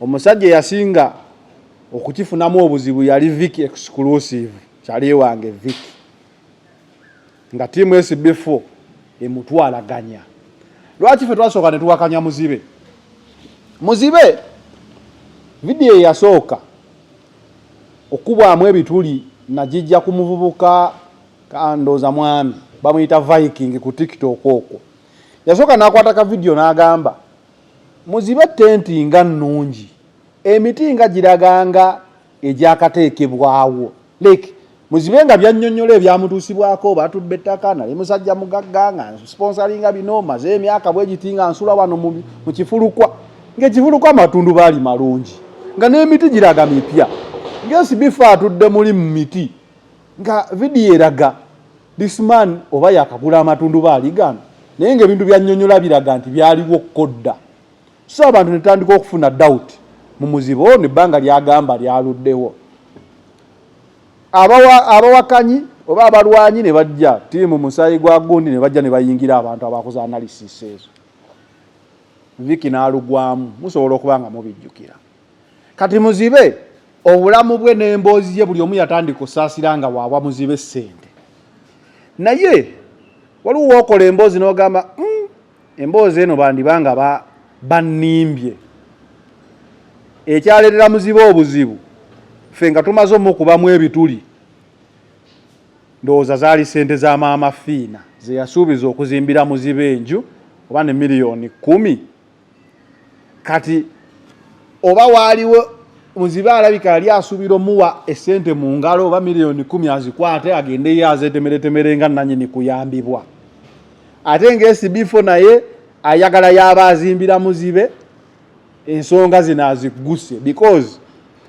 C: omusajja yasinga okukifunamu obuzibu yali Vicky exclusive, kyali wange Vicky. Nga tiimu SB4 emutwalaganya. Lwaki ffe twasooka ne tuwakanya muzibe? Muzibe video yasooka okubwamu ebituli najijja ku muvubuka Kandoza mwami bamuyita Viking ku TikTok okwo. Yasooka n'akwata ka video n'agamba muzibe tenti nga nnungi, emiti nga giraganga egyakateekebwawo. Like muzibe nga byannyonnyola ebyamutuusibwako batubbe ettaka nali musajja mugagga nga sponsoringa bino maze emyaka bwe gitinga nsula wano mu kifulukwa. Ng'ekifulukwa amatundu baali malungi nga n'emiti giraga mipya. SB4 atudde muli mu miti nga video eraga this man oba yakagula amatundu baali gano naye ng'ebintu byannyonnyola biraga nti byaliwo kodda. So abantu netandika okufuna doubt mu muzibe ono ebbanga lyagamba lyaluddewo. Abawakanyi oba abalwanyi ne bajja tiimu musayi gwa gundi ne bajja ne bayingira abantu abakoze analysis ezo. Vicky n'alugwamu musobola okuba nga mubijjukira. Kati muzibe obulamu bwe n'emboozi ye buli omu yatandika osaasira nga waabwa muzibe ssente. Naye waliwo okola emboozi n'ogamba emboozi eno bandibanga bannimbye. Ekyaleetera muzibe obuzibu ffe nga tumaze omukubamu ebituli ndowooza zaali ssente za maama Fiina ze yasuubiza okuzimbira muzibe enju oba ne miliyoni 10. Kati oba waaliwo muzibe alabika yali asuubira omuwa essente mu ngalo oba miliyoni 10 azikwate agende ye azeetemeretemere nga nannyini kuyambibwa. Ate ng'SB4 naye ayagala yaba azimbira muzibe ensonga zino aziguse because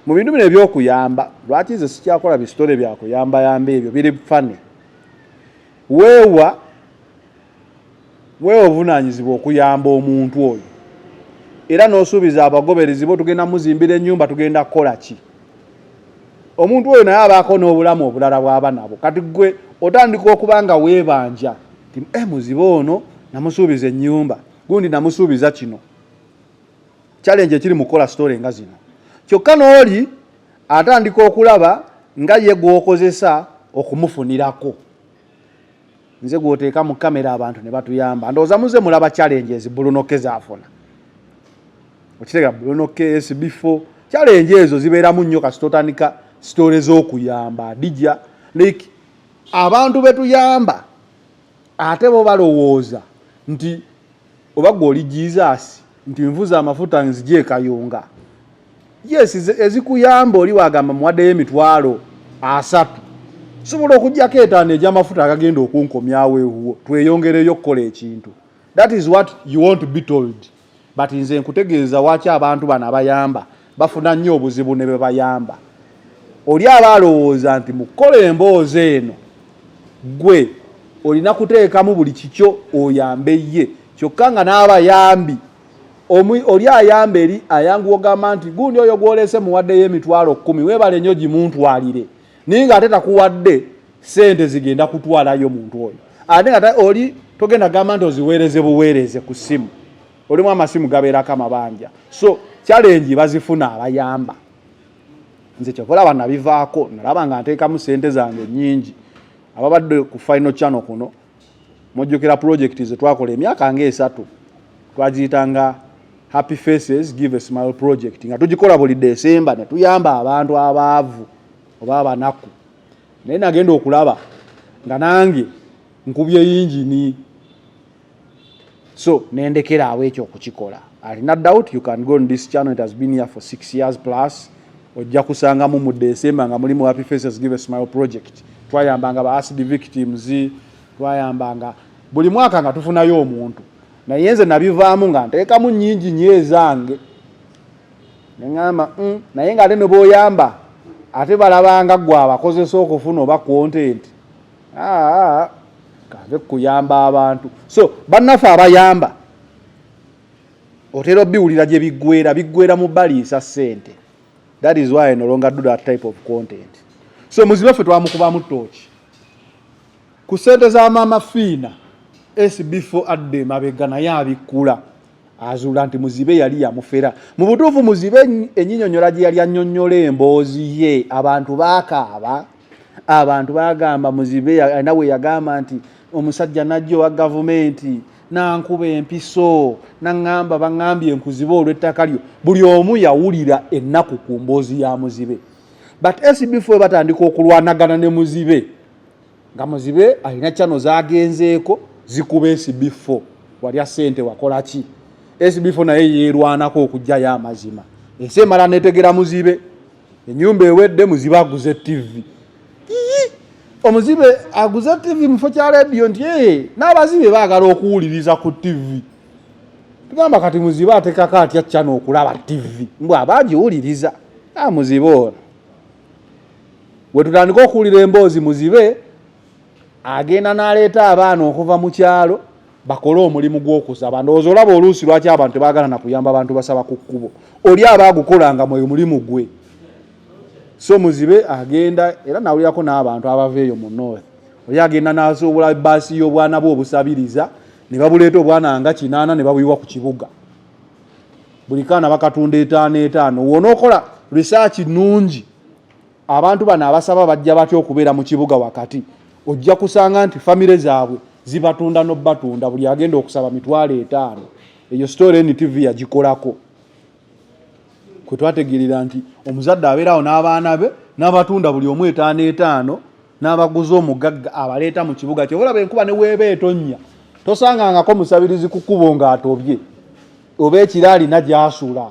C: mu bintu bino ebyokuyamba lwaki ze sikyakola bisitole byakuyamba ebyo biri fane. Weewa obuvunaanyizibwa okuyamba omuntu oyo era n'osuubiza abagoberezi bo tugenda muzimbira ennyumba tugenda kukola ki. Omuntu oyo naye abaako n'obulamu obulala bw'aba nabo. Kati gwe otandika okuba nga weebanja nti muzibe ono namusuubiza ennyumba gundi namusuubiza kino. Challenge ekiri mu kukola story nga zino. Kyokka n'oli atandika okulaba nga ye gw'okozesa okumufunirako. Nze gw'oteeka mu kamera abantu ne batuyamba. Ndowooza muze mulaba challenges Bulunoke zaafuna. Okitega Bulunoke SB4 challenge ezo zibeeramu nnyo kasitotandika story z'okuyamba dijja like abantu betuyamba ate bo balowooza nti oba gw'oli Jesus nti nvuza amafuta nzije kayunga. Yes, ezikuyamba oli wagamba muwaddeyo emitwalo 3. Sobola okujjako 5 egy'amafuta agagenda okunkomyawo ewuwo tweyongereyo okukola ekintu. That is what you want to be told. But nze nkutegeeza waki abantu bano abayamba bafuna nnyo obuzibu ne bebayamba. Oli abalowooza nti mu kukola emboozi eno gwe olina kuteekamu buli kikyo oyambe ye. Kyokka nga n'abayambi oli ayamba eri ayangu ogamba nti gundi oyo gw'olese muwaddeyo emitwalo 10 weebale nnyo gimuntwalire ninga ate takuwadde sente zigenda kutwalayo muntu oyo ate nga oli togenda gamba nti oziweereze buweereze ku ssimu olimu amasimu gabeerako amabanja so challenge bazifuna abayamba nze kyokola nabivaako nalaba nga nteekamu sente zange nyingi ababadde ku final channel kuno mujjukira project ze twakola emyaka nga 3 twagiyitanga Happy Faces Give a Smile project nga tugikola buli December ne tuyamba abantu abaavu oba abanaku naye nagenda okulaba nga nange nkubye yingini so nendekera awo ekyo okukikola alina doubt you can go on this channel. It has been here for 6 years plus ojja kusanga mu December nga mulimu Happy Faces Give a Smile project twayambanga ba acid victims twayambanga buli mwaka nga tufunayo omuntu naye nze nabivaamu nga nteekamu nnyingi nyezange neŋŋamba naye nga ate ne b'oyamba ate balabanga gwe abakozesa okufuna oba content kave kuyamba abantu so bannaffe abayamba otera biwulira gye biggwera mu baliisa ssente. That is why I no longer do that type of content. So muzibe ffe twamukubamu ttooki ku ssente za maama Fiina SB4 adde mabega naye abikkula azuula nti muzibe yali yamufera mu butuufu muzibe enyinyonyola gye yali annyonnyola emboozi ye abantu baakaaba abantu bagamba muzibe nawe yagamba nti omusajja najjo wa gavumenti nankuba empiso naŋŋamba baŋŋambye nkuzibe olw'ettaka lyo buli omu yawulira ennaku ku mboozi ya muzibe but SB4 batandika okulwanagana ne muzibe nga muzibe alina channel zagenzeeko zikuba SB4 walya ssente wakola ki SB4 naye yeerwanako okujjayo amazima ensi emala netegera muzibe ennyumba ewedde muzibe aguze TV omuzibe aguze TV mufo kya radio nti n'abazibe baagala okuwuliriza ku TV tugamba kati muzibe atekako atya channel okulaba TV mbw abagiwuliriza muzibe ono we tutandika okuwulira emboozi muzibe agenda n'aleeta abaana okuva mu kyalo bakole omulimu gw'okusaba ndowooza olaba oluusi lwaki abantu tebaagala na kuyamba abantu basaba ku kkubo oli abaagukolanga mwe mulimu gwe so muzibe agenda era nawulirako n'abantu abava eyo mu north oli agenda n'asobola baasi y'obwana bwe obusabiriza ne babuleeta obwana nga 8 ne babuyiwa ku kibuga buli kaana bakatunda 5 wonookola research nungi abantu bano abasaba bajja batya okubeera mu kibuga wakati ojja kusanga nti famire zaabwe zibatunda n'obatunda buli agenda okusaba $5,000 eyo story NTV yagikolako kwe twategeerera nti omuzadde abeerawo n'abaana be n'abatunda buli omu $5,000 n'abaguza omugagga abaleeta mu kibuga kye olaba enkuba ne weeba etonnya tosangangako musabirizi ku kkubo ng'atobye oba ekiro alina gy'asula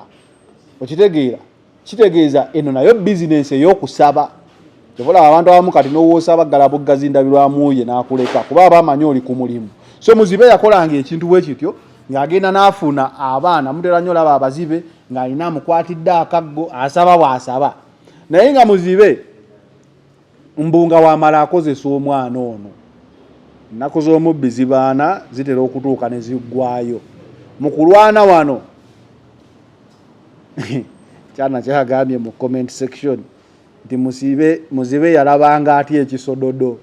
C: okitegeera kitegeeza eno nayo bizinensi ey'okusaba kyolaba abantu abamu kati n'owoosa baggala buggazi ndabirwamu ye n'akuleka kuba abamanyi oli ku mulimu so muzibe yakolanga ekintu bwe kityo ng'agenda n'afuna abaana mutera nnyo olaba abazibe ng'alina amukwatidde akaggo asaba bw'asaba naye nga muzibe mbunga wamala akozesa omwana ono ennaku z'omubbi zibaana zitera okutuuka ne ziggwayo mu kulwana wano kyana kyagambye mu comment section nti muzibe yalabanga atya ekisododo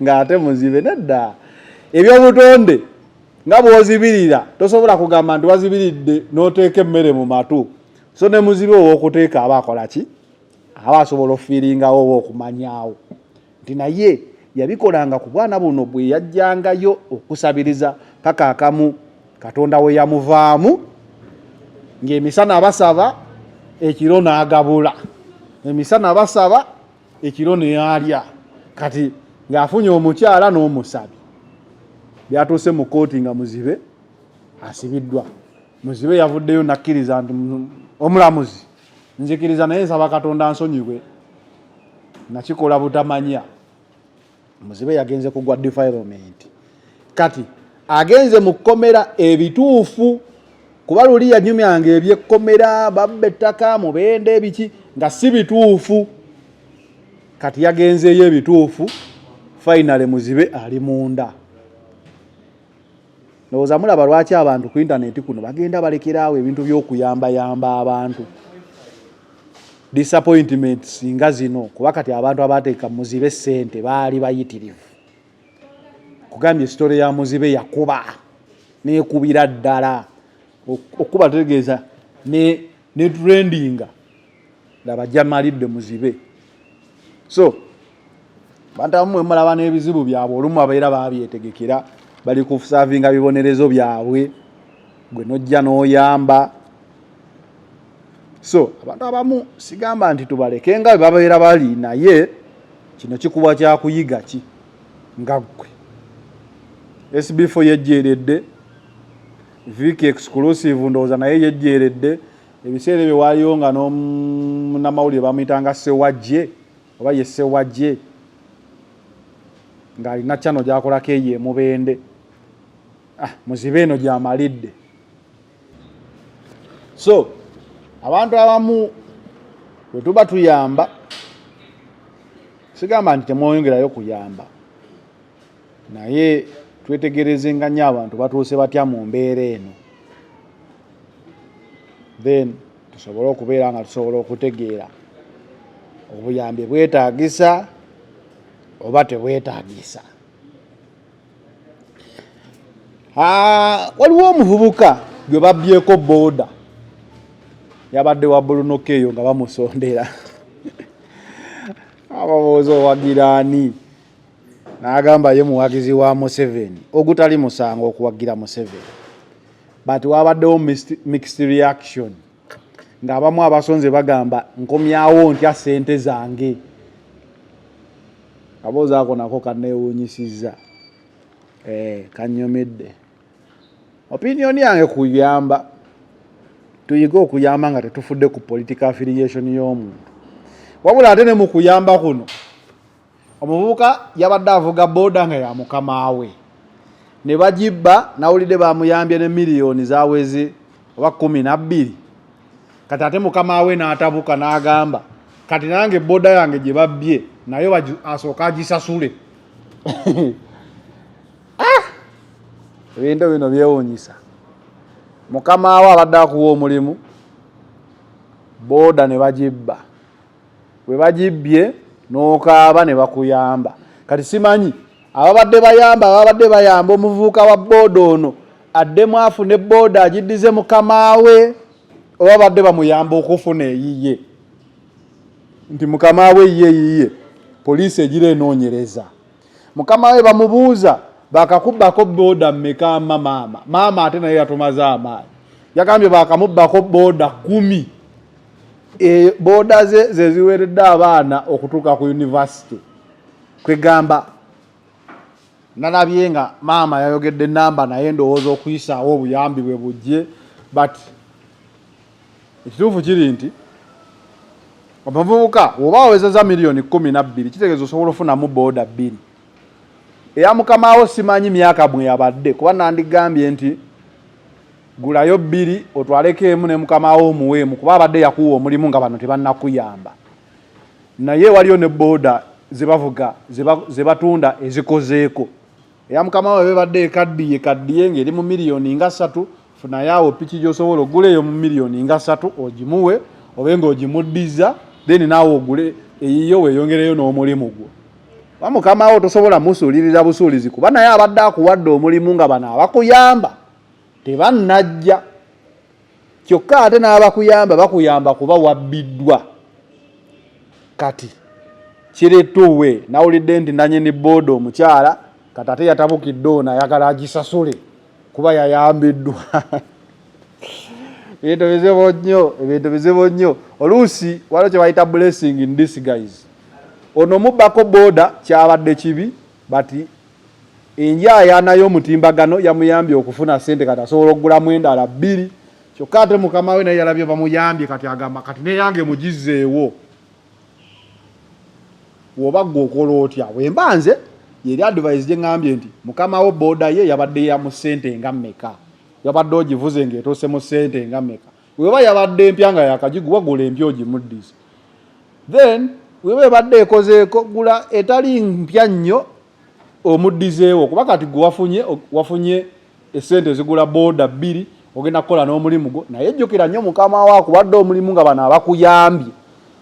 C: ng'ate muzibe nedda ebyobutonde nga bw'ozibirira tosobola kugamba nti wazibiridde n'oteeka emmere mu matu so ne muzibe ow'okuteeka aba akola ki aba asobola ofiiringawo oba okumanyaawo nti naye yabikolanga ku bwana buno bwe yajjangayo okusabiriza paka akamu Katonda we yamuvaamu ng'emisana basaba ekiro n'agabula emisana basaba ekiro n'alya kati ng'afunye omukyala n'omusabi byatuuse mu kooti nga muzibe asibiddwa muzibe yavuddeyo nakkiriza nti omulamuzi nzikiriza naye nsaba Katonda nsonyiwe nakikola butamanya muzibe yagenze kugwa defilement kati agenze mu kkomera ebituufu kuba luli yanyumyanga ebyekkomera babba ettaka mubende ebiki nga si bituufu kati yagenzeeyo ebituufu finale muzibe ali munda ndowooza mulaba lwaki abantu ku intaneti kuno bagenda balekeraawo ebintu by'okuyambayamba abantu disappointments nga zino kuba kati abantu abateeka muzibe ssente baali bayitirivu kugambye story ya muzibe yakuba nekubira ddala okuba tegeeza ne trendinga laba jamalidde muzibe so bantu abamu mulaba n'ebizibu byabwe olumu abaera babyetegekera bali kusavinga bibonerezo byabwe gwe nojja n'oyamba so abantu abamu sigamba nti tubaleke nga babeera bali naye kino kikuba kya kuyiga ki nga gwe SB4 yejjeeredde Viki exclusive ndowooza naye yejjeeredde ebiseera ebyo waliyo nga n'amawulire bamuyitanga Sewajje oba ye Sewajje ng'alina channel gy'akolako eyo emubende muzibe eno gy'amalidde so abantu abamu bwe tuba tuyamba sigamba nti temwongerayo kuyamba naye twetegerezenga nnyo abantu batuuse batya mu mbeera eno then tusobole okubeera nga tusobola okutegeera obuyambi bwetaagisa oba tebwetaagisa. Waliwo omuvubuka gwe babbyeko booda yabadde wa Bulunoka eyo nga bamusondera ababooza owagira ani n'agamba ye muwagizi wa Museveni ogutali musango okuwagira Museveni but wabaddewo mixed reaction ng'abamu abasonze bagamba nkomyawo ntya ssente zange kabooza ako nako kanneewuunyisizza kannyomedde. Opinion yange kuyamba tuyige okuyamba nga tetufudde ku political affiliation y'omuntu wabula ate ne mu kuyamba kuno omuvubuka yabadde avuga booda nga ya mukama we ne bagibba nawulidde bamuyambye ne miliyoni zaweze oba 12 kati ate mukama we n'atabuka n'agamba kati nange booda yange gye babbye nayo asooka agisasule ebintu bino byewuunyisa mukama we abadde akuwa omulimu booda ne bagibba bwe bagibbye n'okaaba ne bakuyamba kati simanyi ababadde bayamba omuvubuka wa booda ono addemu afune booda agiddize mukama we oba badde bamuyamba okufuna eyiye nti mukama we yiye poliisi egira enoonyereza mukama we bamubuuza bakakubbako booda mmeka maama ate naye yatumaze amaanyi yagambye bakamubbako booda 10 booda ze ziweredde abaana okutuuka ku university kwegamba nalabye nga maama yayogedde namba naye ndowooza okuyisaawo obuyambi bwe bujje but ekituufu kiri nti omuvubuka oba awezeza miliyoni 12 kitegeeza osobola ofunamu booda 2 eya mukama wo simanyi myaka mwe yabadde kuba nandigambye nti gulayo 2 otwaleko emu ne mukama wo omuweemu kuba abadde yakuwa omulimu nga bano tebannakuyamba naye waliyo ne booda zebavuga zebatunda ezikozeeko eya mukama wo bebadde ekaddiye ng'eri mu miliyoni nga 3 funayawo piki gy'osobola ogula eyo mu miliyoni nga 3 ogimuwe obe ng'ogimuddiza then naawe ogule eyiyo weeyongereyo n'omulimu gwo mukama wo tosobola musuulirira busuulizi kuba naye abadde akuwadde omulimu nga bano abakuyamba tebannajja kyokka ate n'abakuyamba bakuyamba kuba wabbiddwa kati kiretuwe nawulidde nti nanyini booda omukyala kati ate yatabukidde ono ayagala agisasule kuba yayambiddwa ebintu bizibu nnyo oluusi waliwo kye bayita blessing in disguise ono mubbako booda kyabadde kibi bati enjaayana y'omutimbagano yamuyambye okufuna ssente kati asobola okugulamu endala 2 kyokka ate mukama we naye yalabye bamuyambye kati agamba kati neyange mugizeewo woba gwe okola otya wemba nze yeri advice gye ngambye nti mukama wo booda ye yabadde ya mu ssente nga mmeka yabadde ogivuze ng'etoose mu ssente nga mmeka weba yabadde empya nga yakagiguwa gula empya ogimuddize then weba ebadde ekozeeko gula etali mpya nnyo omuddizeewo kuba kati gwe wafunye essente zigula booda 2 ogenda kukola n'omulimu gwo naye jjukira nnyo mukama wo akubadde omulimu nga bano abakuyambye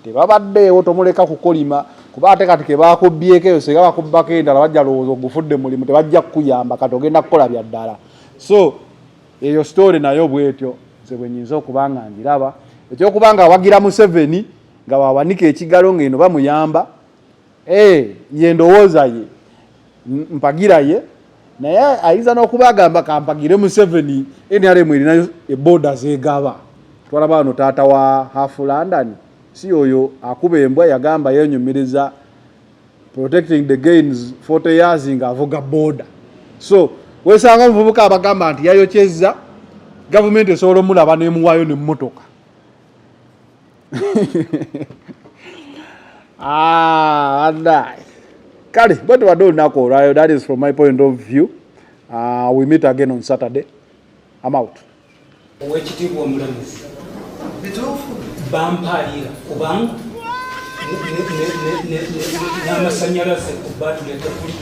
C: tebabaddeewo tomuleka kukolima kuba ate kati ke bakubbyeko eyo singa bakubbako endala bajja lowooza ogufudde mulimu tebajja kukuyamba kati ogenda kukola bya ddala. So eyo story nayo bwetyo nze bwe nyinza okuba nga ngiraba ekyokuba nga awagira Museveni nga wawanika ekigalo ng'eno bamuyamba ye ndowooza ye mpagira ye naye ayinza n'okuba agamba kampagire Museveni NRM erinayo eboda zeegaba. Twalaba wano taata wa Half London si oyo akuba embwa yagamba yenyumiriza protecting the gains 40 years nga avuga boda. So wesanga omuvubuka abagamba nti yayokyezza government esobola omulaba n'emuwaayo n'emmotoka. Kale but we don't know, right? That is from my point of view. We meet again on Saturday. I'm out.
D: Owekitiibwa omulamuzi bampaayira kubanga n'amasanyalaze ku batuleta kuli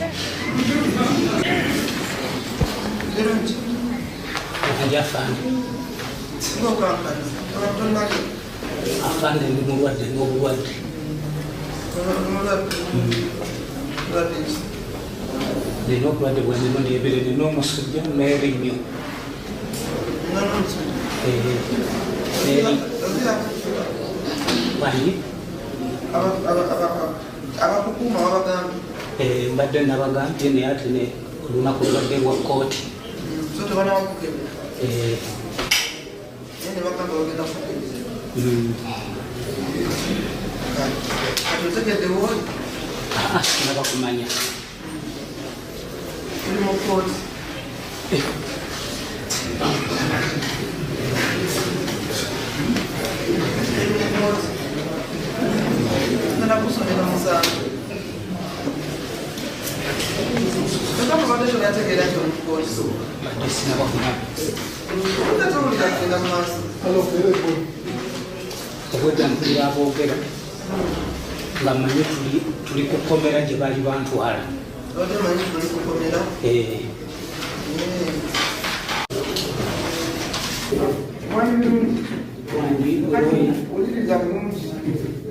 D: afande ndi mulwadde n'obulwadde nina obulwadde bwendino lyebere nina omusujja n'erinnyo
H: abakukuma wabagambye
D: mbadde nabagambye naye ate ne olunaku lubadde lwa kooti
H: so tebanawakukebera naye ne bagamba bagenda kukebera kati otegedde wooli
D: sinaba kumanya
H: tuli mu kooti ngenda kusomera musango ekakubadde tonategeera nti omukooti
D: badde sinaba kumanya
H: utatawulira kugenda mu maaso
D: obwedda mpulira aboogera nga manye tuli kukomera gye bali bantwala
H: obadde manyi tuli kukomera mwani birungi oliriza bulungi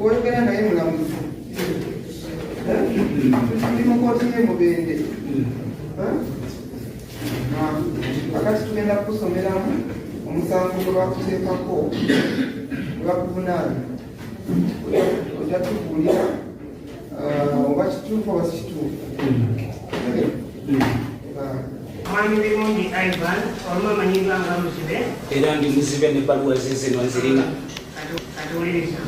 H: oyogera naye mulamuzi tuli mu kooti ye Mubende akati tugenda kusomeramu omusango gwe bakuteekako gwe bakuvunaana ojja tubuulira oba kituufu oba si kituufu.
I: Mwami birungi Ivan oluma amanyirwa nga muzibe
D: era ndi muzibe n'ebbaluwa zizino nzirina
I: atuwuliriza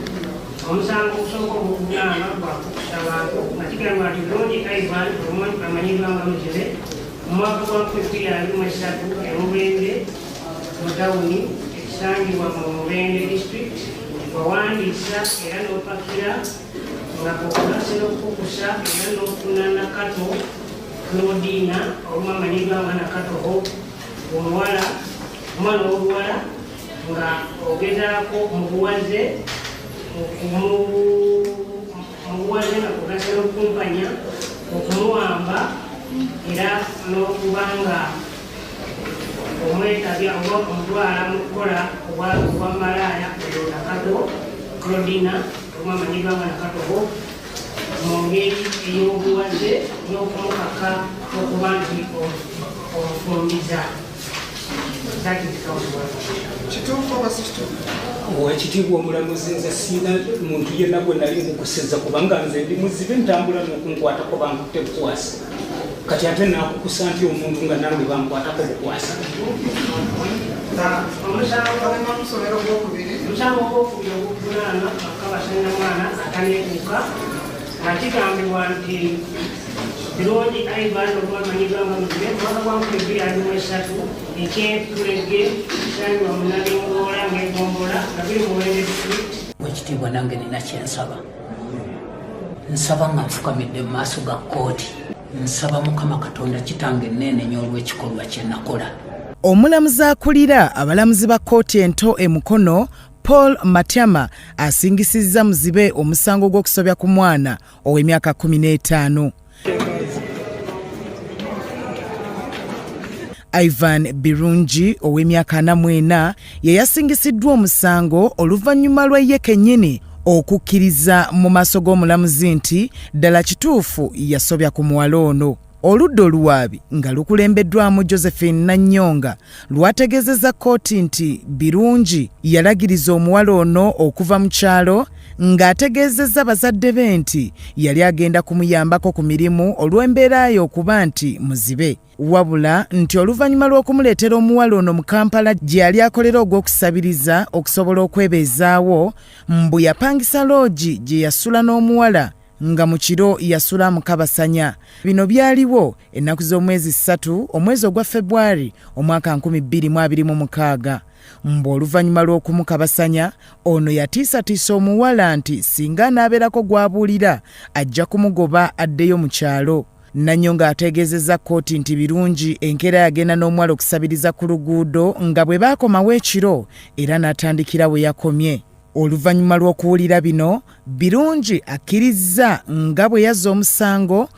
I: omusango okusooka obuvunaana gwakukusa bantu nga kigamba nti birungi Ivan oluma amanyirwa nga muzibe mu mwaka gwa 2023 eMubende mu tawuni ekisangibwa mu Mubende district wawandiisa era n'opakira nga okulasa n'okukusa era n'okufuna nakato Claudina oluma amanyirwa nga nakatoho omuwala omwana w'obuwala nga ogezaako mubuwaze nga kugasa n'okumpanya okumuwamba era n'okubanga omwetabya oba omutwala mu kukola obwa malaaya oyo nakato Claudina oluma amanyirwa nga nakatoho mu ngeri ey'obuwaze n'okumukaka okuba nti omufumbiza.
H: kituufu oba si kituufu?
D: owekitiibwa omulamuzi nze siina muntu yenna gwe nali mukusizza kubanga nze ndi muzibe ntambula n'okunkwatako bankutte bukwasa kati ate naakukusa nti omuntu nga nange bankwatako bukwasa.
I: Omusango ogwokubiri oguvunaana akabasanyamwana ataneekuuka nga kigambibwa nti birungi Ivan olwamanyirwa nga muzibe mwaka gwa 2023 ekyentulege kisangibwa munane muwola ng'egombola nga biri mu Mubende district.
D: Wekitiibwa nange nina kyensaba nsaba nga nfukamidde mu maaso ga kooti nsaba Mukama Katonda kitange enneenenya olw'ekikolwa kye nakola.
E: Omulamuzi akulira abalamuzi ba kkooti ento e Mukono Paul Matyama asingisizza muzibe omusango gw'okusobya ku mwana ow'emyaka 15. Ivan Birungi ow'emyaka 44 ye yasingisiddwa omusango oluvannyuma lwe ye kennyini okukkiriza mu maaso g'omulamuzi nti ddala kituufu yasobya ku muwala ono. Oludda oluwaabi nga lukulembeddwamu Josephine Nanyonga lwategeezezza kkooti nti Birungi yalagiriza omuwala ono okuva mu kyalo ng'ategeezezza bazadde be nti yali agenda kumuyambako ku mirimu olw'embeera ye okuba nti muzibe. Wabula nti oluvannyuma lw'okumuleetera omuwala ono mu Kampala gye yali akolera ogw'okusabiriza okusobola okwebeezaawo, mbu yapangisa loogi gye yasula n'omuwala nga mu kiro yasula mu Kabasanya. Bino byaliwo ennaku z'omwezi 3 omwezi ogwa February omwaka 2026. Mbu oluvannyuma lw'okumukabasanya ono yatiisatiisa omuwala nti singa anaabeerako gw'abuulira ajja kumugoba addeyo mu kyalo. Nanyonga ategeezezza kkooti nti Birungi enkeera yagenda n'omuwala okusabiriza ku luguudo nga bwe baakomawo ekiro era n'atandikira we yakomye. Oluvannyuma lw'okuwulira bino, Birungi akkirizza nga bwe yazza omusango